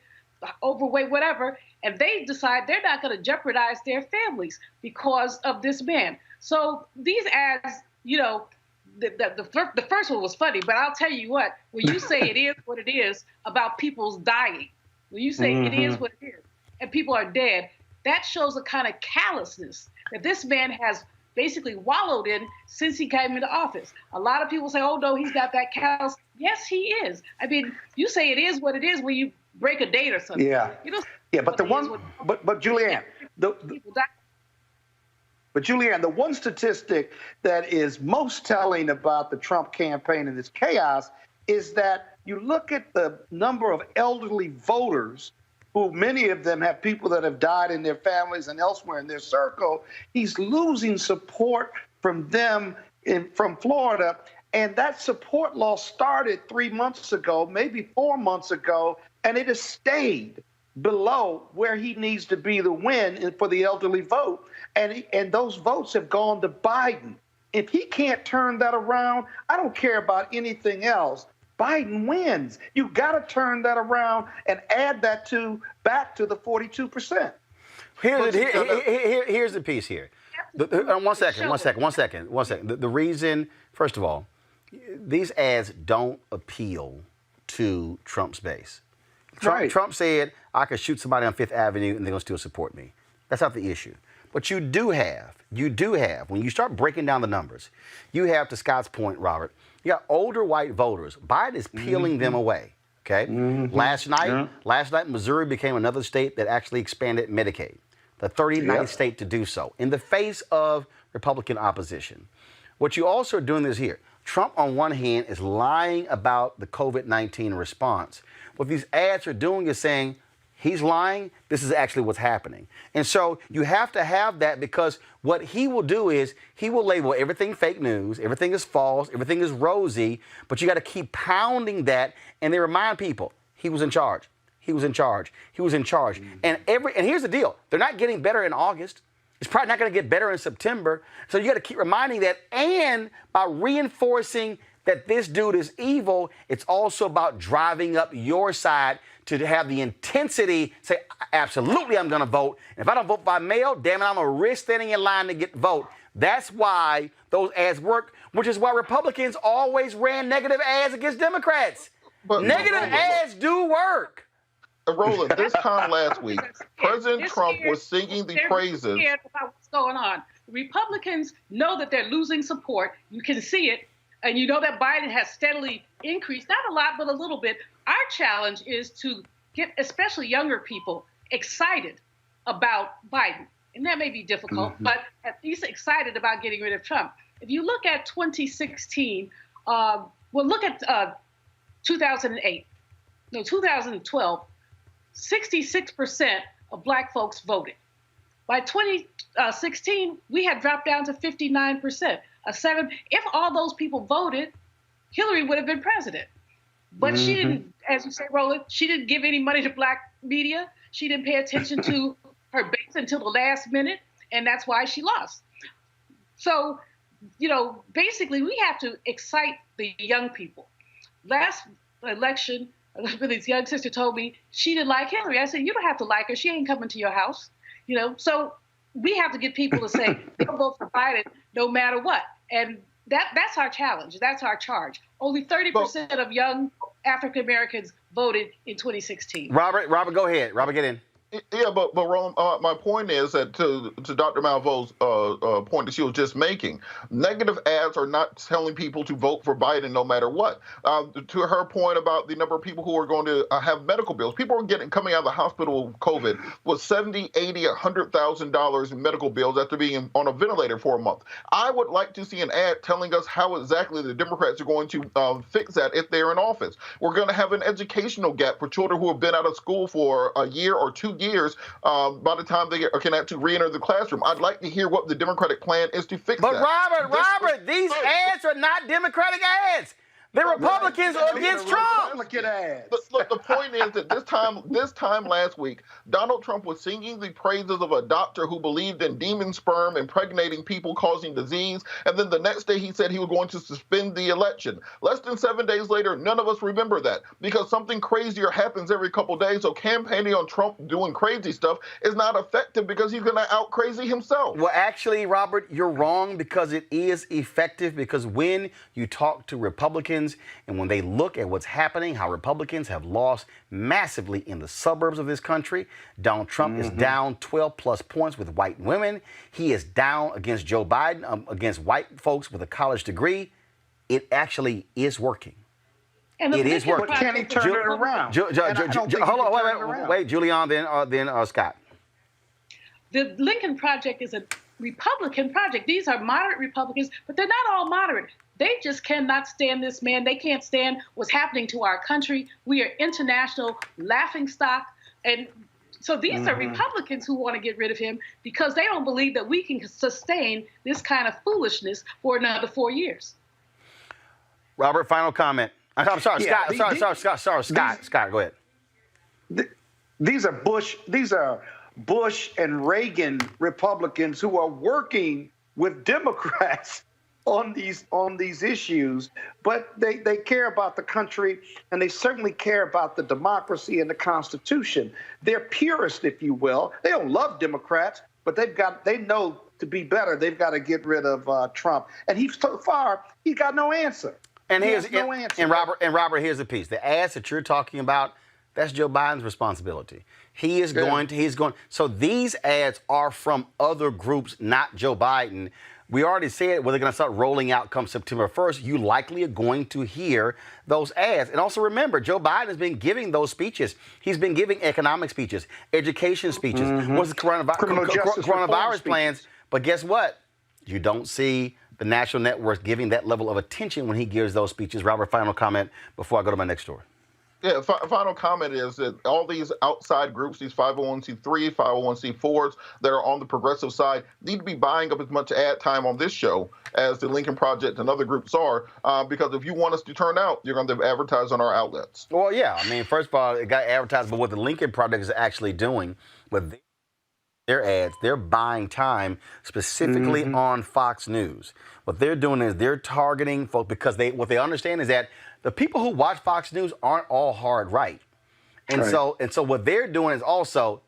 overweight, whatever, and they decide they're not going to jeopardize their families because of this man. So these ads, the first one was funny, but I'll tell you what, when you say it is what it is about people's dying, when you say it is what it is and people are dead, that shows a kind of callousness that this man has basically wallowed in since he came into office. A lot of people say, oh, no, he's got that callous. Yes, he is. I mean, you say it is what it is when you break a date or something. Yeah. But the one, but Julianne, But Julianne, the one statistic that is most telling about the Trump campaign and this chaos is that you look at the number of elderly voters, who many of them have people that have died in their families and elsewhere in their circle. He's losing support from them from Florida. And that support loss started 3 months ago, maybe 4 months ago, and it has stayed below where he needs to be to win for the elderly vote. And those votes have gone to Biden. If he can't turn that around, I don't care about anything else. Biden wins. You've got to turn that around and add that back to the 42%. Here's the piece here. One second. The reason, first of all, these ads don't appeal to Trump's base. Trump said, I could shoot somebody on Fifth Avenue and they're going to still support me. That's not the issue. But you do have, when you start breaking down the numbers, you have, to Scott's point, Robert, you got older white voters. Biden is peeling them away, okay? Last night, Missouri became another state that actually expanded Medicaid, the 39th state to do so, in the face of Republican opposition. What you also are doing is here. Trump, on one hand, is lying about the COVID-19 response. What these ads are doing is saying, he's lying, this is actually what's happening. And so you have to have that, because what he will do is he will label everything fake news, everything is false, everything is rosy, but you got to keep pounding that, and they remind people, he was in charge, he was in charge, he was in charge. And here's the deal, they're not getting better in August. It's probably not going to get better in September. So you got to keep reminding that, and by reinforcing that this dude is evil, it's also about driving up your side to have the intensity, say, absolutely, I'm going to vote. And if I don't vote by mail, damn it, I'm going to risk standing in line to get vote. That's why those ads work, which is why Republicans always ran negative ads against Democrats. Negative ads do work. Roland, this time last week, President Trump was singing the praises. About what's going on. Republicans know that they're losing support. You can see it. And you know that Biden has steadily increased, not a lot, but a little bit. Our challenge is to get especially younger people excited about Biden. And that may be difficult, but at least excited about getting rid of Trump. If you look at 2016, look at 2012, 66% of Black folks voted. By 2016, we had dropped down to 59%. If all those people voted, Hillary would have been president. But she didn't, as you say, Roland, she didn't give any money to Black media. She didn't pay attention to her base until the last minute, and that's why she lost. So basically we have to excite the young people. Last election, this young sister told me she didn't like Hillary. I said, you don't have to like her. She ain't coming to your house. So we have to get people to say they'll vote for Biden no matter what. And that's our challenge. That's our charge. Only 30% of young African Americans voted in 2016. Robert, go ahead. Robert, get in. Yeah, but Roland, my point is that to Dr. Malveau's point that she was just making, negative ads are not telling people to vote for Biden no matter what. To her point about the number of people who are going to have medical bills, people are coming out of the hospital with COVID with $70,000, $80,000, $100,000 in medical bills after being on a ventilator for a month. I would like to see an ad telling us how exactly the Democrats are going to fix that if they're in office. We're going to have an educational gap for children who have been out of school for a year or 2 years by the time they can actually re-enter the classroom. I'd like to hear what the Democratic plan is to fix that. But Robert, these ads are not Democratic ads. They're Republicans against Trump. Look, the point is that this time last week, Donald Trump was singing the praises of a doctor who believed in demon sperm impregnating people causing disease, and then the next day he said he was going to suspend the election. Less than 7 days later, none of us remember that because something crazier happens every couple days. So campaigning on Trump doing crazy stuff is not effective because he's going to out crazy himself. Well, actually, Robert, you're wrong because it is effective because when you talk to Republicans and when they look at what's happening, how Republicans have lost massively in the suburbs of this country, Donald Trump is down 12 plus points with white women. He is down against Joe Biden, against white folks with a college degree. It actually is working. It is working. But can he turn it around? Hold on, wait, Julian, then Scott. The Lincoln Project is a Republican project. These are moderate Republicans, but they're not all moderate. They just cannot stand this man. They can't stand what's happening to our country. We are international laughingstock. And so these are Republicans who want to get rid of him because they don't believe that we can sustain this kind of foolishness for another 4 years. Robert, final comment. I'm sorry, Scott. Scott, go ahead. These are Bush and Reagan Republicans who are working with Democrats on these issues, but they care about the country and they certainly care about the democracy and the Constitution. They're purists, if you will. They don't love Democrats, but they know to be better, they've got to get rid of Trump. And so far, he's got no answer. And Robert, here's the piece. The ads that you're talking about, that's Joe Biden's responsibility. He's going. So these ads are from other groups, not Joe Biden. We already said they're going to start rolling out come September 1st. You likely are going to hear those ads. And also remember, Joe Biden has been giving those speeches. He's been giving economic speeches, education speeches, what's the coronavirus plans. But guess what? You don't see the national networks giving that level of attention when he gives those speeches. Robert, final comment before I go to my next story. Yeah, final comment is that all these outside groups, these 501c3, 501c4s that are on the progressive side, need to be buying up as much ad time on this show as the Lincoln Project and other groups are, because if you want us to turn out, you're going to advertise on our outlets. Well, yeah. I mean, first of all, it got advertised, but what the Lincoln Project is actually doing with their ads, they're buying time specifically on Fox News. What they're doing is they're targeting folks because what they understand is that the people who watch Fox News aren't all hard right. And so what they're doing is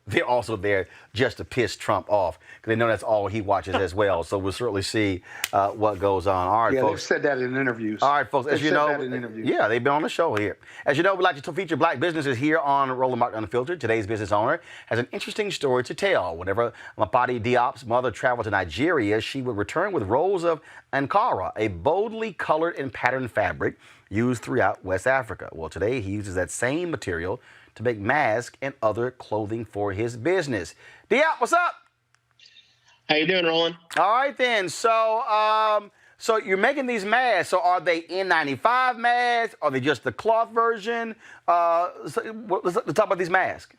they're also there just to piss Trump off because they know that's all he watches as well. So we'll certainly see what goes on. All right, folks. They've said that in interviews. All right, folks. As you know, they've been on the show here. As you know, we like to feature black businesses here on Roland Martin Unfiltered. Today's business owner has an interesting story to tell. Whenever Mapadi Diop's mother traveled to Nigeria, she would return with rolls of Ankara, a boldly colored and patterned fabric used throughout West Africa. Well, today he uses that same material to make masks and other clothing for his business. Diop, what's up? How you doing, Roland? All right, then. So you're making these masks. So are they N95 masks? Are they just the cloth version? Let's talk about these masks.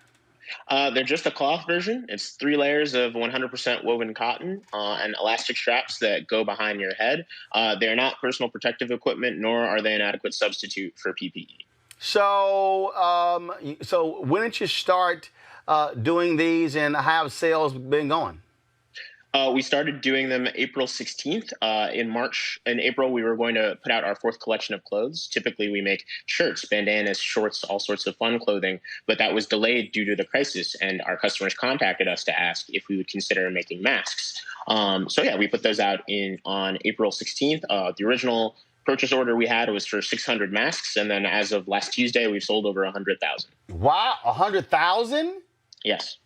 They're just a cloth version. It's 3 layers of 100% woven cotton and elastic straps that go behind your head. They're not personal protective equipment, nor are they an adequate substitute for PPE. So when did you start doing these, and how have sales been going? We started doing them April 16th. In April, we were going to put out our 4th collection of clothes. Typically, we make shirts, bandanas, shorts, all sorts of fun clothing, but that was delayed due to the crisis, and our customers contacted us to ask if we would consider making masks. We put those out on April 16th. The original purchase order we had was for 600 masks, and then as of last Tuesday, we've sold over 100,000. Wow, 100,000? Yes.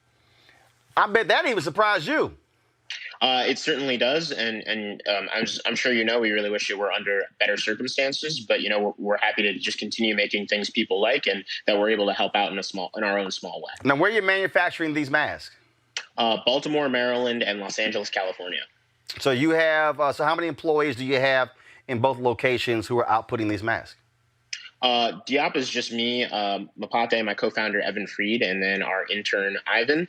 I bet that even surprised you. It certainly does, and I'm sure we really wish it were under better circumstances, but we're happy to just continue making things people like, and that we're able to help out in our own small way. Now, where are you manufacturing these masks? Baltimore, Maryland, and Los Angeles, California. So you have how many employees do you have in both locations who are outputting these masks? Diop is just me, Mapate, my co-founder, Evan Freed, and then our intern, Ivan.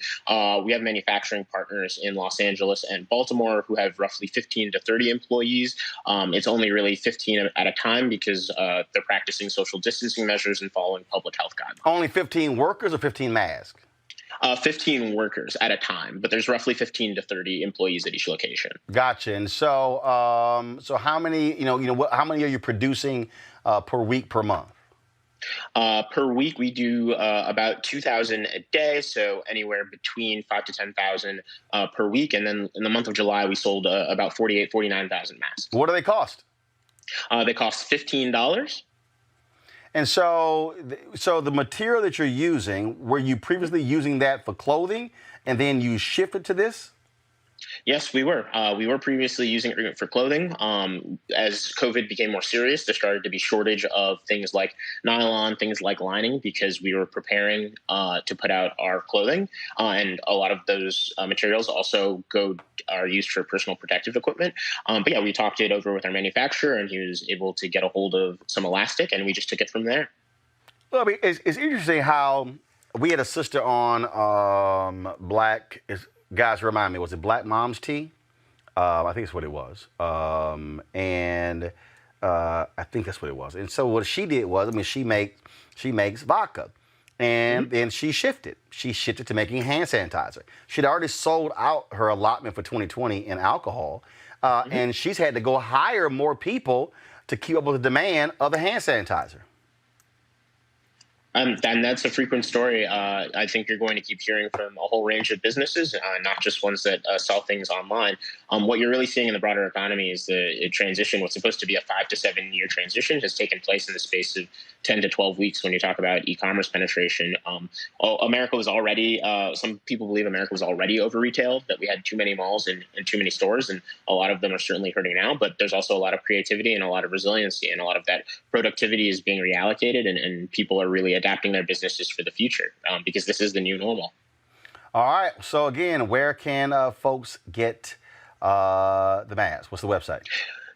We have manufacturing partners in Los Angeles and Baltimore who have roughly 15 to 30 employees. It's only really 15 at a time because they're practicing social distancing measures and following public health guidelines. Only 15 workers or 15 masks? 15 workers at a time, but there's roughly 15 to 30 employees at each location. Gotcha. And so, how many, how many are you producing per week, per month? Per week, we do about 2,000 a day, so anywhere between 5,000 to 10,000 per week. And then in the month of July, we sold about 49,000 masks. What do they cost? They cost $15. And so the material that you're using, were you previously using that for clothing, and then you shifted to this? Yes, we were. We were previously using it for clothing. As COVID became more serious, there started to be shortage of things like nylon, things like lining, because we were preparing to put out our clothing. And a lot of those materials also are used for personal protective equipment. We talked it over with our manufacturer, and he was able to get a hold of some elastic, and we just took it from there. Well, I mean, it's interesting how we had a sister on guys, remind me, was it Black Mom's Tea? I think that's what it was. I think that's what it was. And so what she did was, she makes vodka. And then she shifted. She shifted to making hand sanitizer. She'd already sold out her allotment for 2020 in alcohol. And she's had to go hire more people to keep up with the demand of the hand sanitizer. And that's a frequent story. I think you're going to keep hearing from a whole range of businesses, not just ones that sell things online. What you're really seeing in the broader economy is the transition. What's supposed to be a 5 to 7 year transition has taken place in the space of 10 to 12 weeks when you talk about e-commerce penetration. America was already, some people believe America was already over-retailed, that we had too many malls and too many stores, and a lot of them are certainly hurting now, but there's also a lot of creativity and a lot of resiliency, and a lot of that productivity is being reallocated, and people are really adapting their businesses for the future because this is the new normal. All right. So again, where can folks get the masks? What's the website?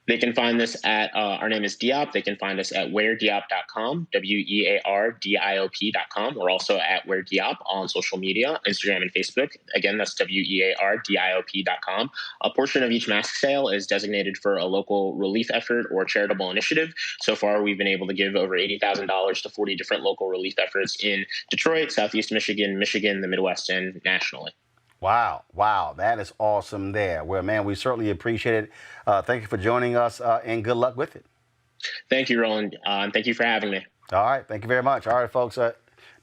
They can find this at, our name is Diop. They can find us at weardiop.com, weardiop.com. We're also at weardiop on social media, Instagram and Facebook. Again, that's weardiop.com. A portion of each mask sale is designated for a local relief effort or charitable initiative. So far, we've been able to give over $80,000 to 40 different local relief efforts in Detroit, Southeast Michigan, the Midwest, and nationally. Wow. That is awesome there. Well, man, we certainly appreciate it. Thank you for joining us, and good luck with it. Thank you, Roland. And thank you for having me. All right. Thank you very much. All right, folks.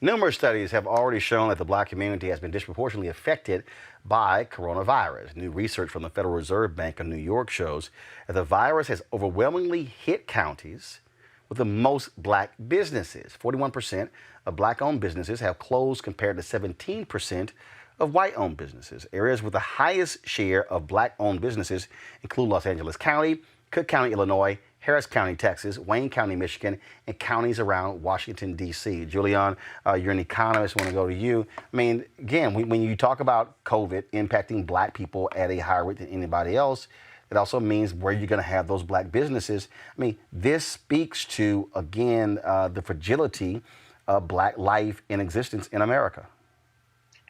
Numerous studies have already shown that the Black community has been disproportionately affected by coronavirus. New research from the Federal Reserve Bank of New York shows that the virus has overwhelmingly hit counties with the most Black businesses. 41% of Black-owned businesses have closed compared to 17% of white-owned businesses. Areas with the highest share of Black-owned businesses include Los Angeles County, Cook County, Illinois, Harris County, Texas, Wayne County, Michigan, and counties around Washington, D.C. Julian, you're an economist. I want to go to you. I mean, again, when you talk about COVID impacting Black people at a higher rate than anybody else, it also means where you're going to have those Black businesses. I mean, this speaks to, again, the fragility of Black life and existence in America.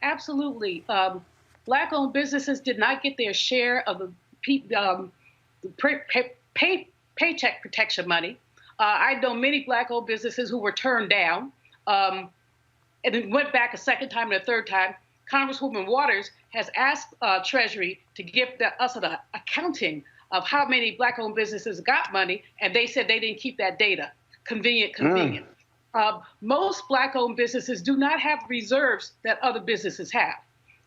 Absolutely. Black-owned businesses did not get their share of the paycheck protection money. I know many Black-owned businesses who were turned down and then went back a second time and a third time. Congresswoman Waters has asked Treasury to give us an accounting of how many Black-owned businesses got money, and they said they didn't keep that data. Convenient. Most Black-owned businesses do not have reserves that other businesses have.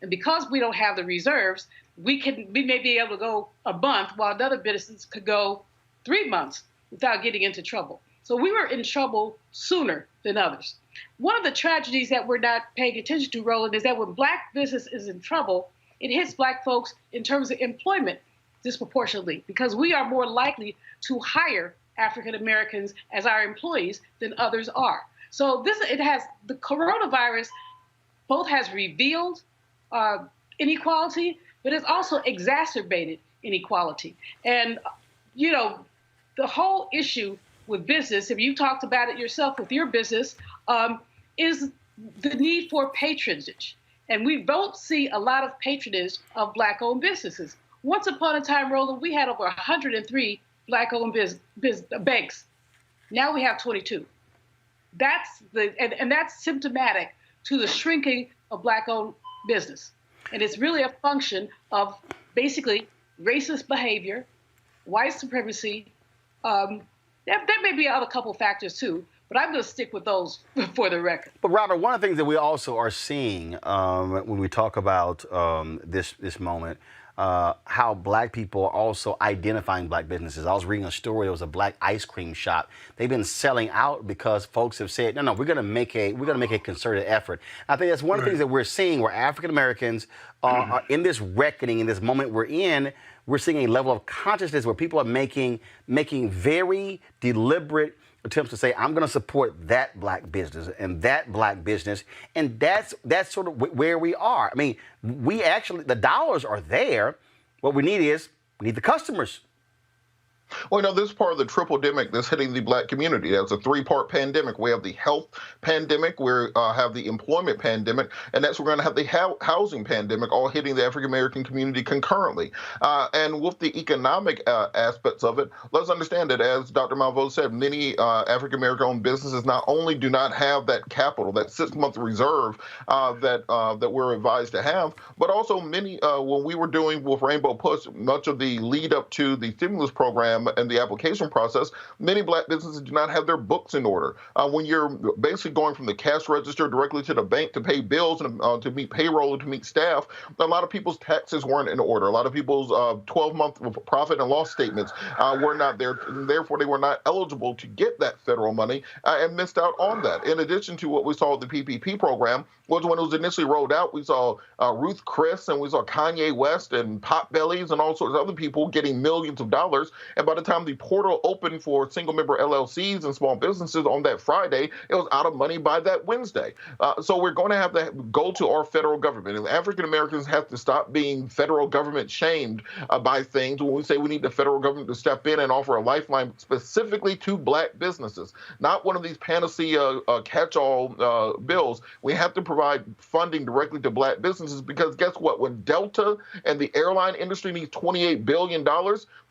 And because we don't have the reserves, we may be able to go a month while another business could go 3 months without getting into trouble. So we were in trouble sooner than others. One of the tragedies that we're not paying attention to, Roland, is that when Black business is in trouble, it hits Black folks in terms of employment disproportionately, because we are more likely to hire African Americans as our employees than others are. So the coronavirus both has revealed inequality, but it's also exacerbated inequality. And, you know, the whole issue with business, if you talked about it yourself with your business, is the need for patronage. And we don't see a lot of patronage of Black-owned businesses. Once upon a time, Roland, we had over 103 Black-owned banks. Now we have 22. And that's symptomatic to the shrinking of Black-owned business. And it's really a function of basically racist behavior, white supremacy. There may be other couple factors too, but I'm going to stick with those for the record. But Robert, one of the things that we also are seeing when we talk about this moment, how Black people are also identifying Black businesses. I was reading a story. There was a Black ice cream shop. They've been selling out because folks have said, no, we're going to make a concerted effort. I think that's one of the things that we're seeing, where African Americans are in this reckoning, in this moment we're in. We're seeing a level of consciousness where people are making very deliberate attempts to say, I'm going to support that Black business and that Black business. And that's sort of where we are. I mean, the dollars are there. What we need the customers. Well, this is part of the triple-demic that's hitting the Black community. That's a three-part pandemic. We have the health pandemic, we have the employment pandemic, and we're going to have the housing pandemic, all hitting the African-American community concurrently. And with the economic aspects of it, let's understand that, as Dr. Malveaux said, many African-American-owned businesses not only do not have that capital, that 6-month reserve that we're advised to have, but also many, when we were doing with Rainbow Push, much of the lead up to the stimulus program and the application process, many Black businesses do not have their books in order. When you're basically going from the cash register directly to the bank to pay bills and to meet payroll and to meet staff, a lot of people's taxes weren't in order. A lot of people's 12-month profit and loss statements were not there, and therefore they were not eligible to get that federal money and missed out on that. In addition to what we saw with the PPP program, was when it was initially rolled out, we saw Ruth Chris and we saw Kanye West and Potbellies and all sorts of other people getting millions of dollars. And by the time the portal opened for single-member LLCs and small businesses on that Friday, it was out of money by that Wednesday. So we're going to have to go to our federal government. And African Americans have to stop being federal government shamed by things when we say we need the federal government to step in and offer a lifeline specifically to Black businesses, not one of these panacea catch-all bills. We have to provide funding directly to Black businesses, because guess what? When Delta and the airline industry needs $28 billion,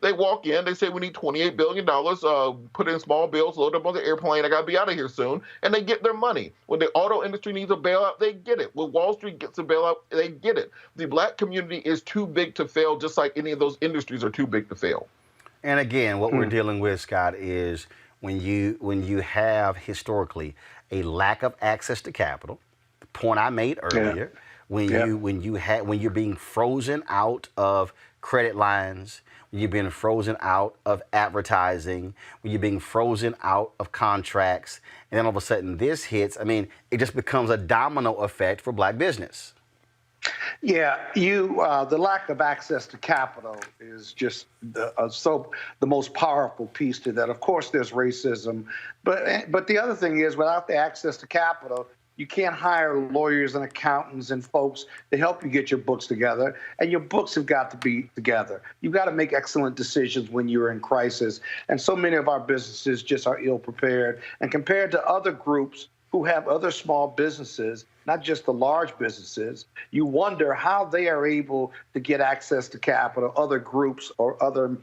they walk in, they say, we need $28 billion, put in small bills, load up on the airplane, I got to be out of here soon, and they get their money. When the auto industry needs a bailout, they get it. When Wall Street gets a bailout, they get it. The Black community is too big to fail, just like any of those industries are too big to fail. And again, what we're dealing with, Scott, is when you have historically a lack of access to capital, the point I made earlier, when you're being frozen out of credit lines, when you're being frozen out of advertising, when you're being frozen out of contracts, and then all of a sudden this hits, I mean, it just becomes a domino effect for Black business. Yeah, the lack of access to capital is just the most powerful piece to that. Of course, there's racism, but the other thing is, without the access to capital, you can't hire lawyers and accountants and folks to help you get your books together, and your books have got to be together. You've got to make excellent decisions when you're in crisis, and so many of our businesses just are ill-prepared. And compared to other groups who have other small businesses, not just the large businesses, you wonder how they are able to get access to capital, other groups or other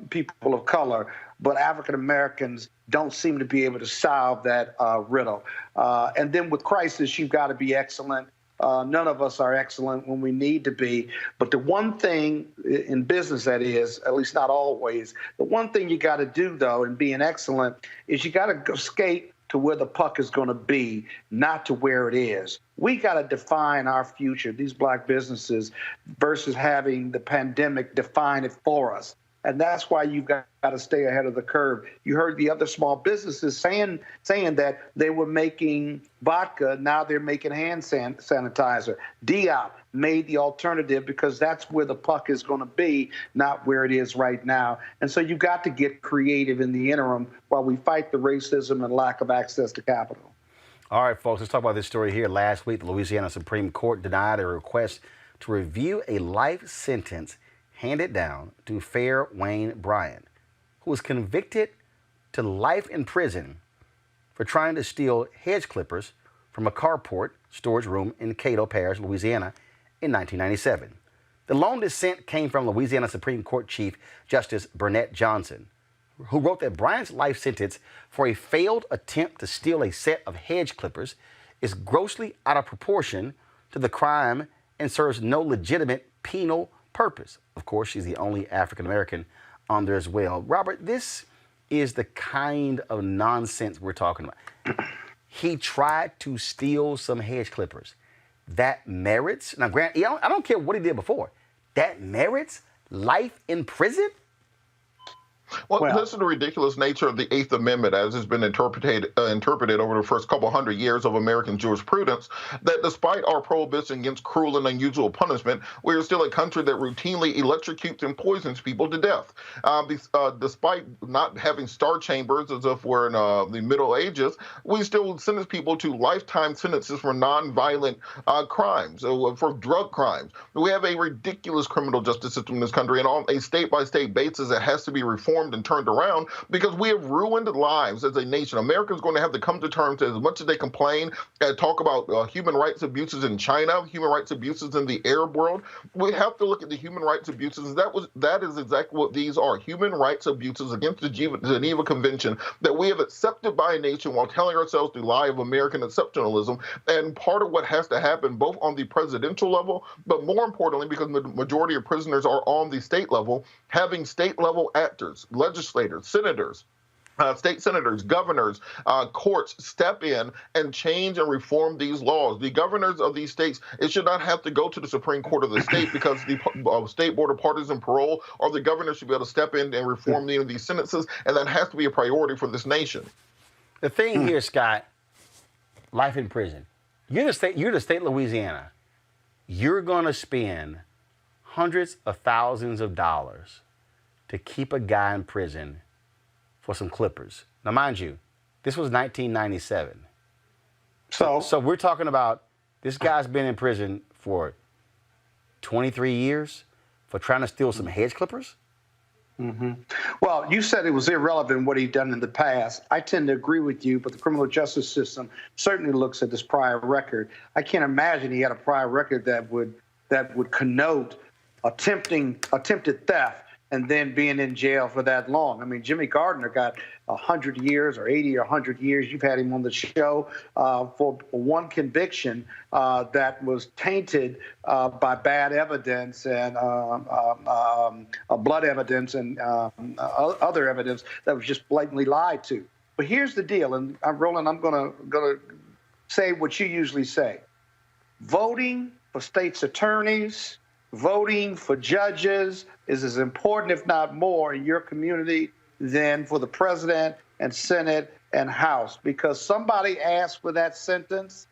people of color. But African Americans don't seem to be able to solve that riddle. And then with crisis, you've got to be excellent None of us are excellent when we need to be. But the one thing in business, that is, at least not always, the one thing you got to do, though, in being excellent is you got to go skate to where the puck is going to be, not to where it is. We got to define our future, these black businesses, versus having the pandemic define it for us. And that's why you've got to stay ahead of the curve. You heard the other small businesses saying that they were making vodka. Now they're making hand sanitizer. Diop made the alternative because that's where the puck is going to be, not where it is right now. And so you've got to get creative in the interim while we fight the racism and lack of access to capital. All right, folks, let's talk about this story here. Last week, the Louisiana Supreme Court denied a request to review a life sentence handed down to Fair Wayne Bryant, who was convicted to life in prison for trying to steal hedge clippers from a carport storage room in Cato Parish, Louisiana, in 1997. The lone dissent came from Louisiana Supreme Court Chief Justice Burnett Johnson, who wrote that Bryant's life sentence for a failed attempt to steal a set of hedge clippers is grossly out of proportion to the crime and serves no legitimate penal purpose. Of course, she's the only African American on there as well. Robert, this is the kind of nonsense we're talking about. He tried to steal some hedge clippers. That merits, now granted, I don't care what he did before, that merits life in prison? Well, this is the ridiculous nature of the Eighth Amendment as it's been interpreted over the first couple hundred years of American jurisprudence, that despite our prohibition against cruel and unusual punishment, we are still a country that routinely electrocutes and poisons people to death. Despite not having star chambers as if we're in the Middle Ages, we still sentence people to lifetime sentences for nonviolent crimes, for drug crimes. We have a ridiculous criminal justice system in this country, and on a state-by-state basis, it has to be reformed and turned around because we have ruined lives as a nation. Americans are going to have to come to terms, as much as they complain and talk about human rights abuses in China, human rights abuses in the Arab world. We have to look at the human rights abuses. That is exactly what these are, human rights abuses against the Geneva Convention that we have accepted by a nation while telling ourselves the lie of American exceptionalism. And part of what has to happen both on the presidential level, but more importantly, because the majority of prisoners are on the state level, having state level actors, legislators, senators, state senators, governors, courts step in and change and reform these laws. The governors of these states, it should not have to go to the Supreme Court of the state because the State Board of Partisan Parole or the governor should be able to step in and reform these sentences, and that has to be a priority for this nation. The thing here, Scott, life in prison. You're the state of Louisiana. You're going to spend hundreds of thousands of dollars to keep a guy in prison for some clippers. Now, mind you, this was 1997. So we're talking about this guy's been in prison for 23 years for trying to steal some hedge clippers? Mm-hmm. Well, you said it was irrelevant what he'd done in the past. I tend to agree with you, but the criminal justice system certainly looks at this prior record. I can't imagine he had a prior record that would connote attempted theft and then being in jail for that long. I mean, Jimmy Gardner got 100 years or 80 or 100 years. You've had him on the show for one conviction that was tainted by bad evidence and blood evidence and other evidence that was just blatantly lied to. But here's the deal, and Roland, I'm gonna say what you usually say. Voting for state's attorneys, voting for judges is as important, if not more, in your community than for the president and Senate and House, because somebody asked for that sentence,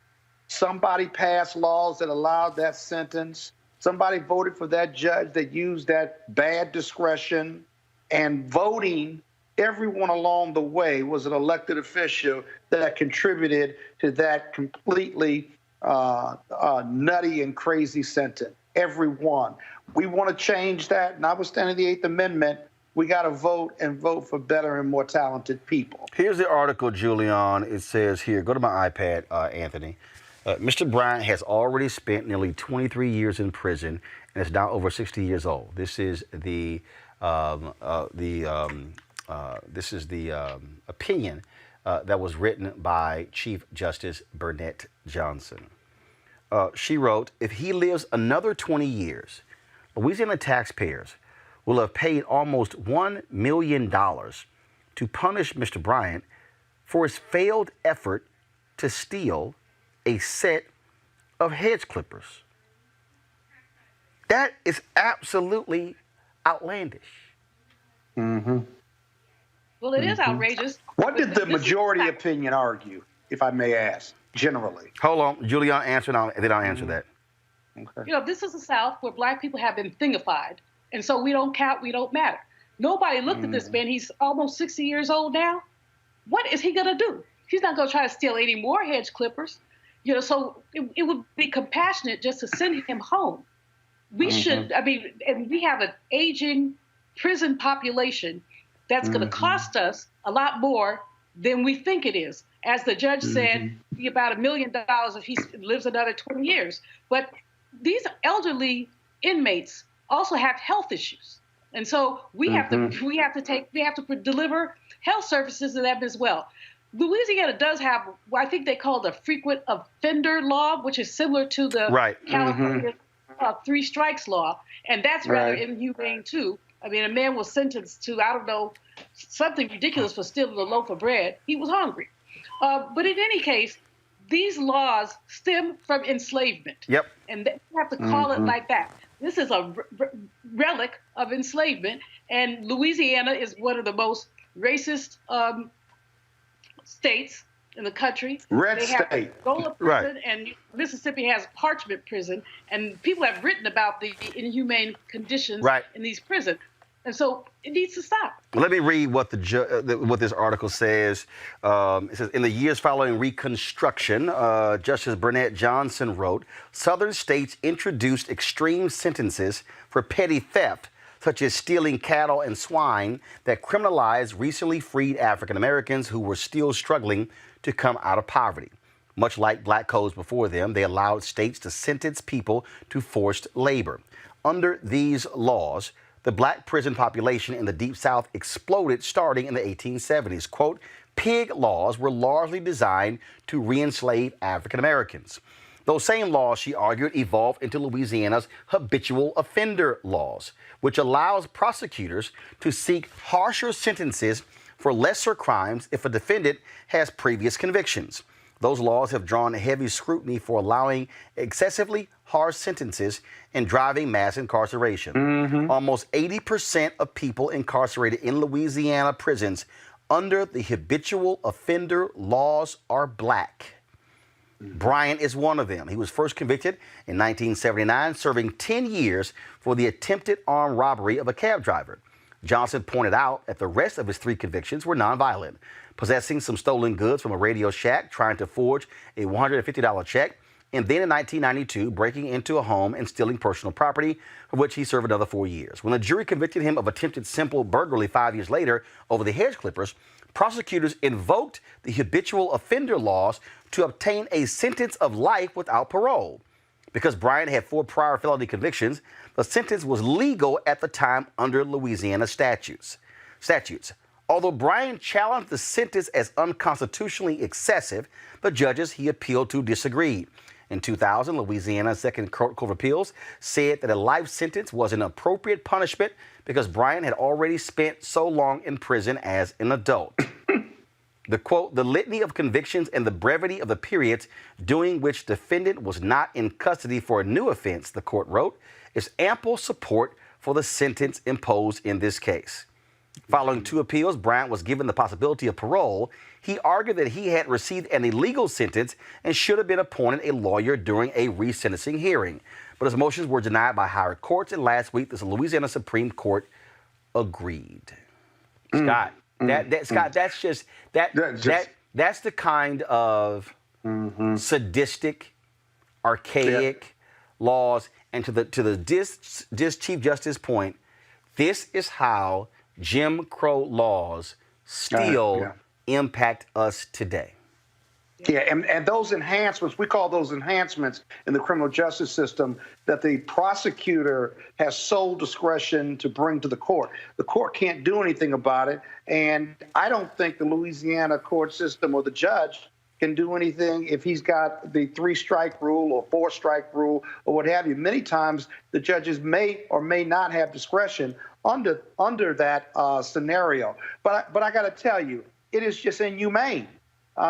somebody passed laws that allowed that sentence, somebody voted for that judge that used that bad discretion, and voting, everyone along the way was an elected official that contributed to that completely nutty and crazy sentence. Everyone. We want to change that. Notwithstanding the Eighth Amendment, we got to vote and vote for better and more talented people. Here's the article, Julian. It says here, go to my iPad, Anthony. Mr. Bryant has already spent nearly 23 years in prison and is now over 60 years old. This is the opinion that was written by Chief Justice Burnett Johnson. She wrote, if he lives another 20 years, Louisiana taxpayers will have paid almost $1 million to punish Mr. Bryant for his failed effort to steal a set of hedge clippers. That is absolutely outlandish. Mm-hmm. Well, it is outrageous. What did the majority opinion argue, if I may ask, generally? Hold on. Julian answered, and then I'll answer that. Okay. You know, this is the South where black people have been thingified. And so we don't count, we don't matter. Nobody looked at this man. He's almost 60 years old now. What is he going to do? He's not going to try to steal any more hedge clippers. You know, so it would be compassionate just to send him home. We should, I mean, and we have an aging prison population that's going to cost us a lot more than we think it is. As the judge said, be about $1 million if he lives another 20 years. But these elderly inmates also have health issues. And so we have to deliver health services to them as well. Louisiana does have, I think they call it a frequent offender law, which is similar to the California 3 strikes law. And that's rather inhumane too. I mean, a man was sentenced to, I don't know, something ridiculous for stealing a loaf of bread. He was hungry. But in any case, these laws stem from enslavement. Yep. And they have to call it like that. This is a relic of enslavement. And Louisiana is one of the most racist states in the country. Red they state. Have Gola prison, and Mississippi has Parchment prison. And people have written about the inhumane conditions in these prisons. And so it needs to stop. Let me read what what this article says. It says, in the years following Reconstruction, Justice Burnett Johnson wrote, Southern states introduced extreme sentences for petty theft, such as stealing cattle and swine, that criminalized recently freed African Americans who were still struggling to come out of poverty. Much like black codes before them, they allowed states to sentence people to forced labor. Under these laws, the black prison population in the Deep South exploded starting in the 1870s. Quote, pig laws were largely designed to re-enslave African Americans. Those same laws, she argued, evolved into Louisiana's habitual offender laws, which allows prosecutors to seek harsher sentences for lesser crimes if a defendant has previous convictions. Those laws have drawn heavy scrutiny for allowing excessively harsh sentences and driving mass incarceration. Almost 80% of people incarcerated in Louisiana prisons under the habitual offender laws are black. Bryant is one of them. He was first convicted in 1979, serving 10 years for the attempted armed robbery of a cab driver. Johnson pointed out that the rest of his 3 convictions were nonviolent: possessing some stolen goods from a Radio Shack, trying to forge a $150 check, and then in 1992, breaking into a home and stealing personal property, for which he served another 4 years. When the jury convicted him of attempted simple burglary 5 years later over the hedge clippers, prosecutors invoked the habitual offender laws to obtain a sentence of life without parole. Because Bryant had 4 prior felony convictions, the sentence was legal at the time under Louisiana statutes. Although Bryant challenged the sentence as unconstitutionally excessive, the judges he appealed to disagreed. In 2000, Louisiana's Second Court of Appeals said that a life sentence was an appropriate punishment because Bryant had already spent so long in prison as an adult. The quote, the litany of convictions and the brevity of the periods during which defendant was not in custody for a new offense, the court wrote, is ample support for the sentence imposed in this case. Following 2 appeals, Bryant was given the possibility of parole. He argued that he had received an illegal sentence and should have been appointed a lawyer during a resentencing hearing. But his motions were denied by higher courts, and last week the Louisiana Supreme Court agreed. Scott, that's the kind of sadistic, archaic laws. And to the Chief Justice point, this is how Jim Crow laws still impact us today. Yeah, and those enhancements, we call those enhancements in the criminal justice system that the prosecutor has sole discretion to bring to the court. The court can't do anything about it, and I don't think the Louisiana court system or the judge can do anything if he's got the 3-strike rule or 4-strike rule or what have you. Many times the judges may or may not have discretion under that scenario. But I got to tell you, it is just inhumane.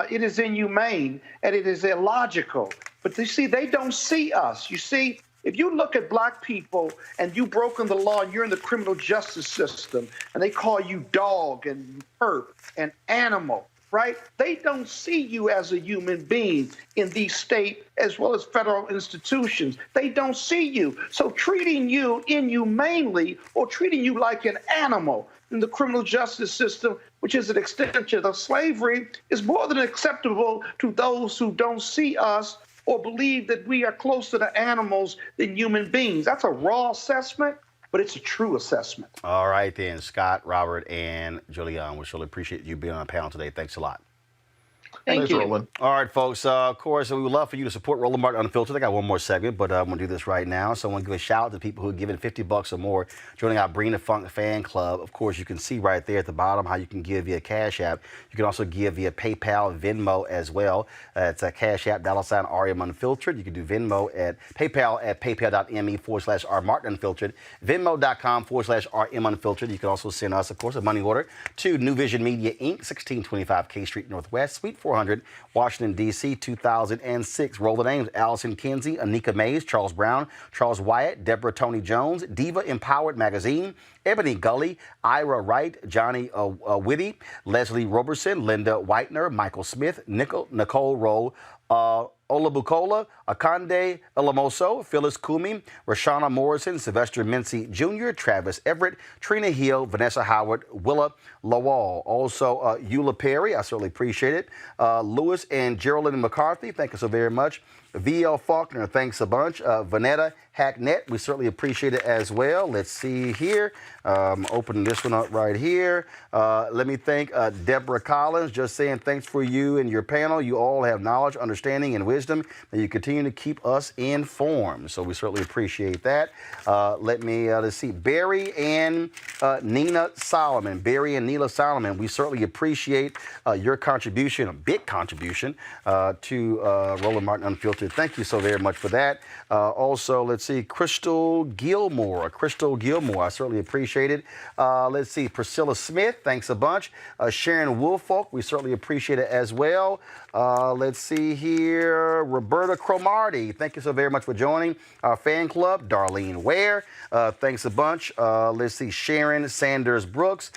It is inhumane and it is illogical. But you see, they don't see us. You see, if you look at black people and you've broken the law and you're in the criminal justice system and they call you dog and perp and animal, right? They don't see you as a human being in these state as well as federal institutions. They don't see you. So treating you inhumanely or treating you like an animal in the criminal justice system, which is an extension of slavery, is more than acceptable to those who don't see us or believe that we are closer to animals than human beings. That's a raw assessment, but it's a true assessment. All right, then, Scott, Robert, and Julian, we surely appreciate you being on the panel today. Thanks a lot. Thank you. Roland. All right, folks. Of course, we would love for you to support Roland Martin Unfiltered. I got one more segment, but I'm going to do this right now. So I want to give a shout out to people who are giving $50 or more, joining our Bring the Funk fan club. Of course, you can see right there at the bottom how you can give via Cash App. You can also give via PayPal, Venmo as well. It's a Cash App, $RM Unfiltered. You can do Venmo at PayPal at paypal.me/R Martin Unfiltered, Venmo.com/RM Unfiltered. You can also send us, of course, a money order to New Vision Media, Inc., 1625 K Street Northwest, Suite 400, Washington, D.C., 2006. Roll the names: Allison Kinsey, Anika Mays, Charles Brown, Charles Wyatt, Deborah Tony Jones, Diva Empowered Magazine, Ebony Gully, Ira Wright, Johnny Whitty, Leslie Roberson, Linda Whitener, Michael Smith, Nicole Rowe, Olabukola, Akande Alamoso, Phyllis Kumi, Rashana Morrison, Sylvester Mincy Jr., Travis Everett, Trina Hill, Vanessa Howard, Willa Lawal. Also, Eula Perry, I certainly appreciate it. Lewis and Geraldine McCarthy, thank you so very much. V.L. Faulkner, thanks a bunch. Vanetta Hacknet, we certainly appreciate it as well. Let's see here. Opening this one up right here. Let me thank Deborah Collins, just saying thanks for you and your panel. You all have knowledge, understanding, and wisdom, and you continue to keep us informed. So we certainly appreciate that. Let's see. Barry and Nina Solomon. Barry and Neela Solomon, we certainly appreciate your contribution, a big contribution to Roland Martin Unfiltered. Thank you so very much for that. Also, let's see, Crystal Gilmore, I certainly appreciate it. Let's see, Priscilla Smith, thanks a bunch. Sharon Woolfolk, we certainly appreciate it as well. Let's see here, Roberta Cromarty, thank you so very much for joining our fan club. Darlene Ware, thanks a bunch. Let's see, Sharon Sanders Brooks,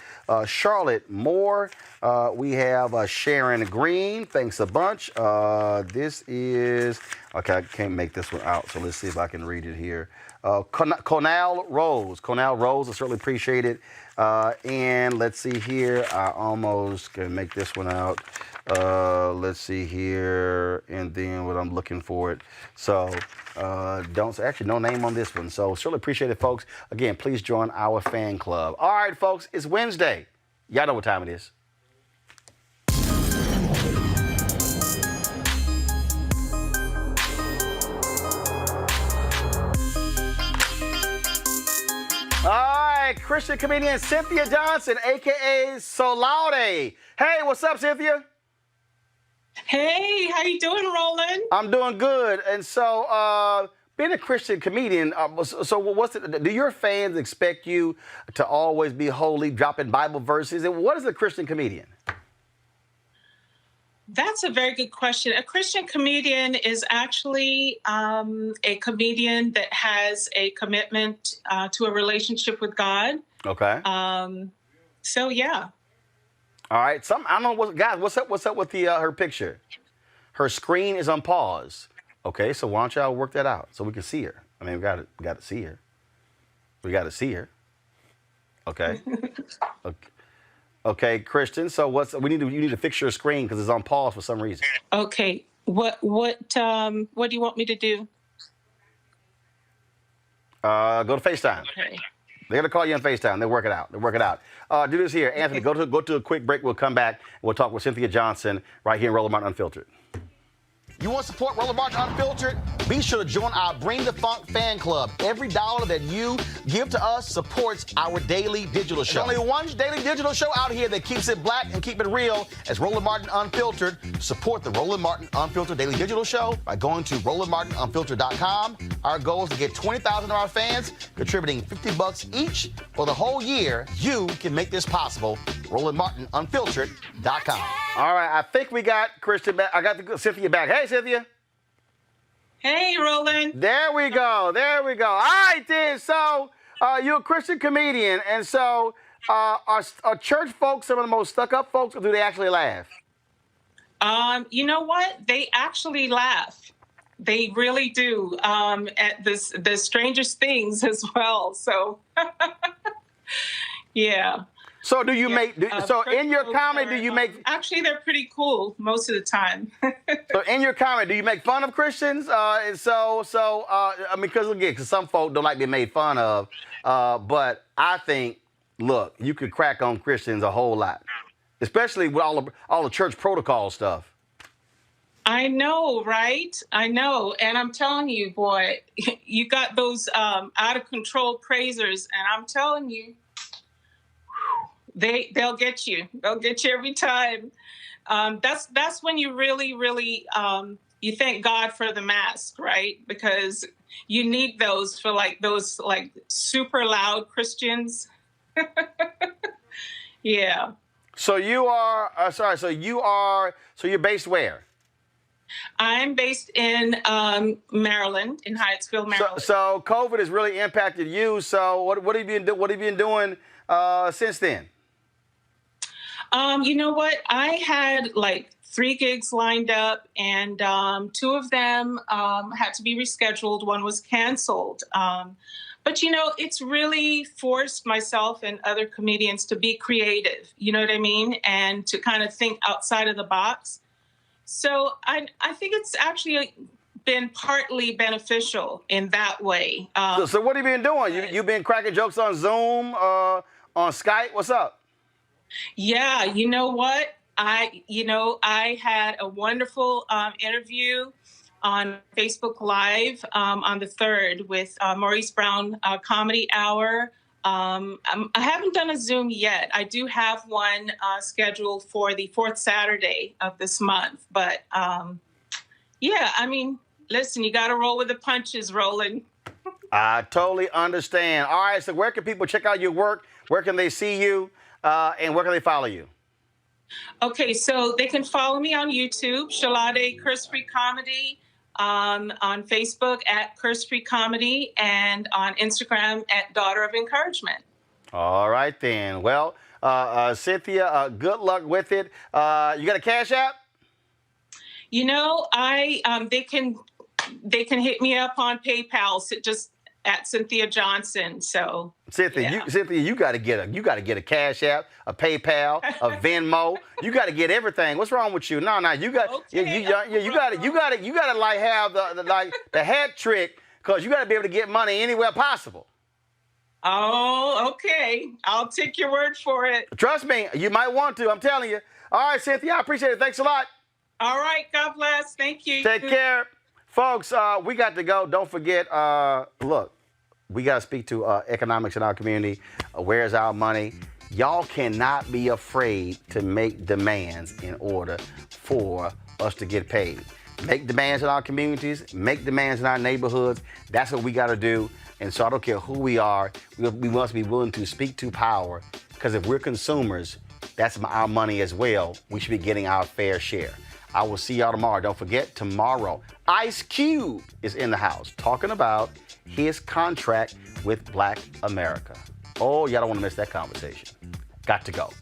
Charlotte Moore. We have Sharon Green, thanks a bunch. This is, okay, I can't make this one out, so let's see if I can read it here. Conal Rose, I certainly appreciate it. And let's see here, I almost can make this one out. Let's see here, and then what I'm looking for it. So actually no name on this one. So certainly appreciate it, folks. Again, please join our fan club. All right, folks, it's Wednesday. Y'all know what time it is. All right, Christian comedian Cynthia Johnson, a.k.a. Solaude. Hey, what's up, Cynthia? Hey, how you doing, Roland? I'm doing good. And so, being a Christian comedian, do your fans expect you to always be holy, dropping Bible verses? And what is a Christian comedian? That's a very good question. A Christian comedian is actually a comedian that has a commitment to a relationship with God. Okay. So yeah. All right. I don't know guys. What's up with her picture? Her screen is on pause. Okay. So why don't y'all work that out so we can see her? I mean, we got to see her. We got to see her. Okay. Okay. Okay, Christian. So you need to fix your screen because it's on pause for some reason. Okay. What do you want me to do? Go to FaceTime. Okay. They're gonna call you on FaceTime. They'll work it out. Do this here, Anthony. Go to a quick break. We'll come back. We'll talk with Cynthia Johnson right here in Roland Martin Unfiltered. You want to support Roland Martin Unfiltered? Be sure to join our Bring the Funk fan club. Every dollar that you give to us supports our daily digital show. There's only one daily digital show out here that keeps it black and keep it real as Roland Martin Unfiltered. Support the Roland Martin Unfiltered daily digital show by going to RolandMartinUnfiltered.com. Our goal is to get 20,000 of our fans contributing $50 each for the whole year. You can make this possible. RolandMartinUnfiltered.com. All right, I think we got Christian back. I got Cynthia back. Hey, Cynthia. Hey, Roland. There we go. All right, then. So you're a Christian comedian, and so are church folks some of the most stuck-up folks, or do they actually laugh? You know what? They actually laugh. They really do. At the strangest things as well. So, yeah. So do you make? In your comedy, do you make? Actually, they're pretty cool most of the time. So in your comedy, do you make fun of Christians? I mean, because some folk don't like being made fun of. But I think, look, you could crack on Christians a whole lot, especially with all the church protocol stuff. I know, right? I know. And I'm telling you, boy, you got those out of control praisers, and I'm telling you. They'll get you. They'll get you every time. That's when you really, you thank God for the mask, right? Because you need those for those super loud Christians. Yeah. So you are So you're based where? I'm based in Maryland, in Hyattsville, Maryland. So COVID has really impacted you. So what have you been doing since then? You know what? I had 3 gigs lined up, and 2 of them had to be rescheduled. One was canceled. But, it's really forced myself and other comedians to be creative, you know what I mean? And to kind of think outside of the box. So I think it's actually been partly beneficial in that way. So what have you been doing? You've been cracking jokes on Zoom, on Skype? What's up? Yeah, you know what? I had a wonderful interview on Facebook Live on the 3rd with Maurice Brown Comedy Hour. I haven't done a Zoom yet. I do have one scheduled for the 4th Saturday of this month. But yeah, I mean, listen, you got to roll with the punches, Roland. I totally understand. All right, so where can people check out your work? Where can they see you? And where can they follow you? Okay, so they can follow me on YouTube, Shalade Curse Free Comedy, on Facebook at Curse Free Comedy, and on Instagram at Daughter of Encouragement. All right, then. Well, Cynthia, good luck with it. You got a Cash App? They can hit me up on PayPal. So just at Cynthia Johnson. So Cynthia, you got to get a Cash App, a PayPal, a Venmo. You got to get everything. What's wrong with you? No, you got you got to have the hat trick, because you got to be able to get money anywhere possible. Oh, okay. I'll take your word for it. Trust me, you might want to. I'm telling you. All right, Cynthia, I appreciate it. Thanks a lot. All right, God bless. Thank you. Take care. Folks, we got to go. Don't forget, look, we got to speak to economics in our community. Where's our money? Y'all cannot be afraid to make demands in order for us to get paid. Make demands in our communities. Make demands in our neighborhoods. That's what we got to do. And so I don't care who we are. We must be willing to speak to power, because if we're consumers, that's our money as well. We should be getting our fair share. I will see y'all tomorrow. Don't forget, tomorrow, Ice Cube is in the house talking about his contract with Black America. Oh, y'all don't want to miss that conversation. Got to go.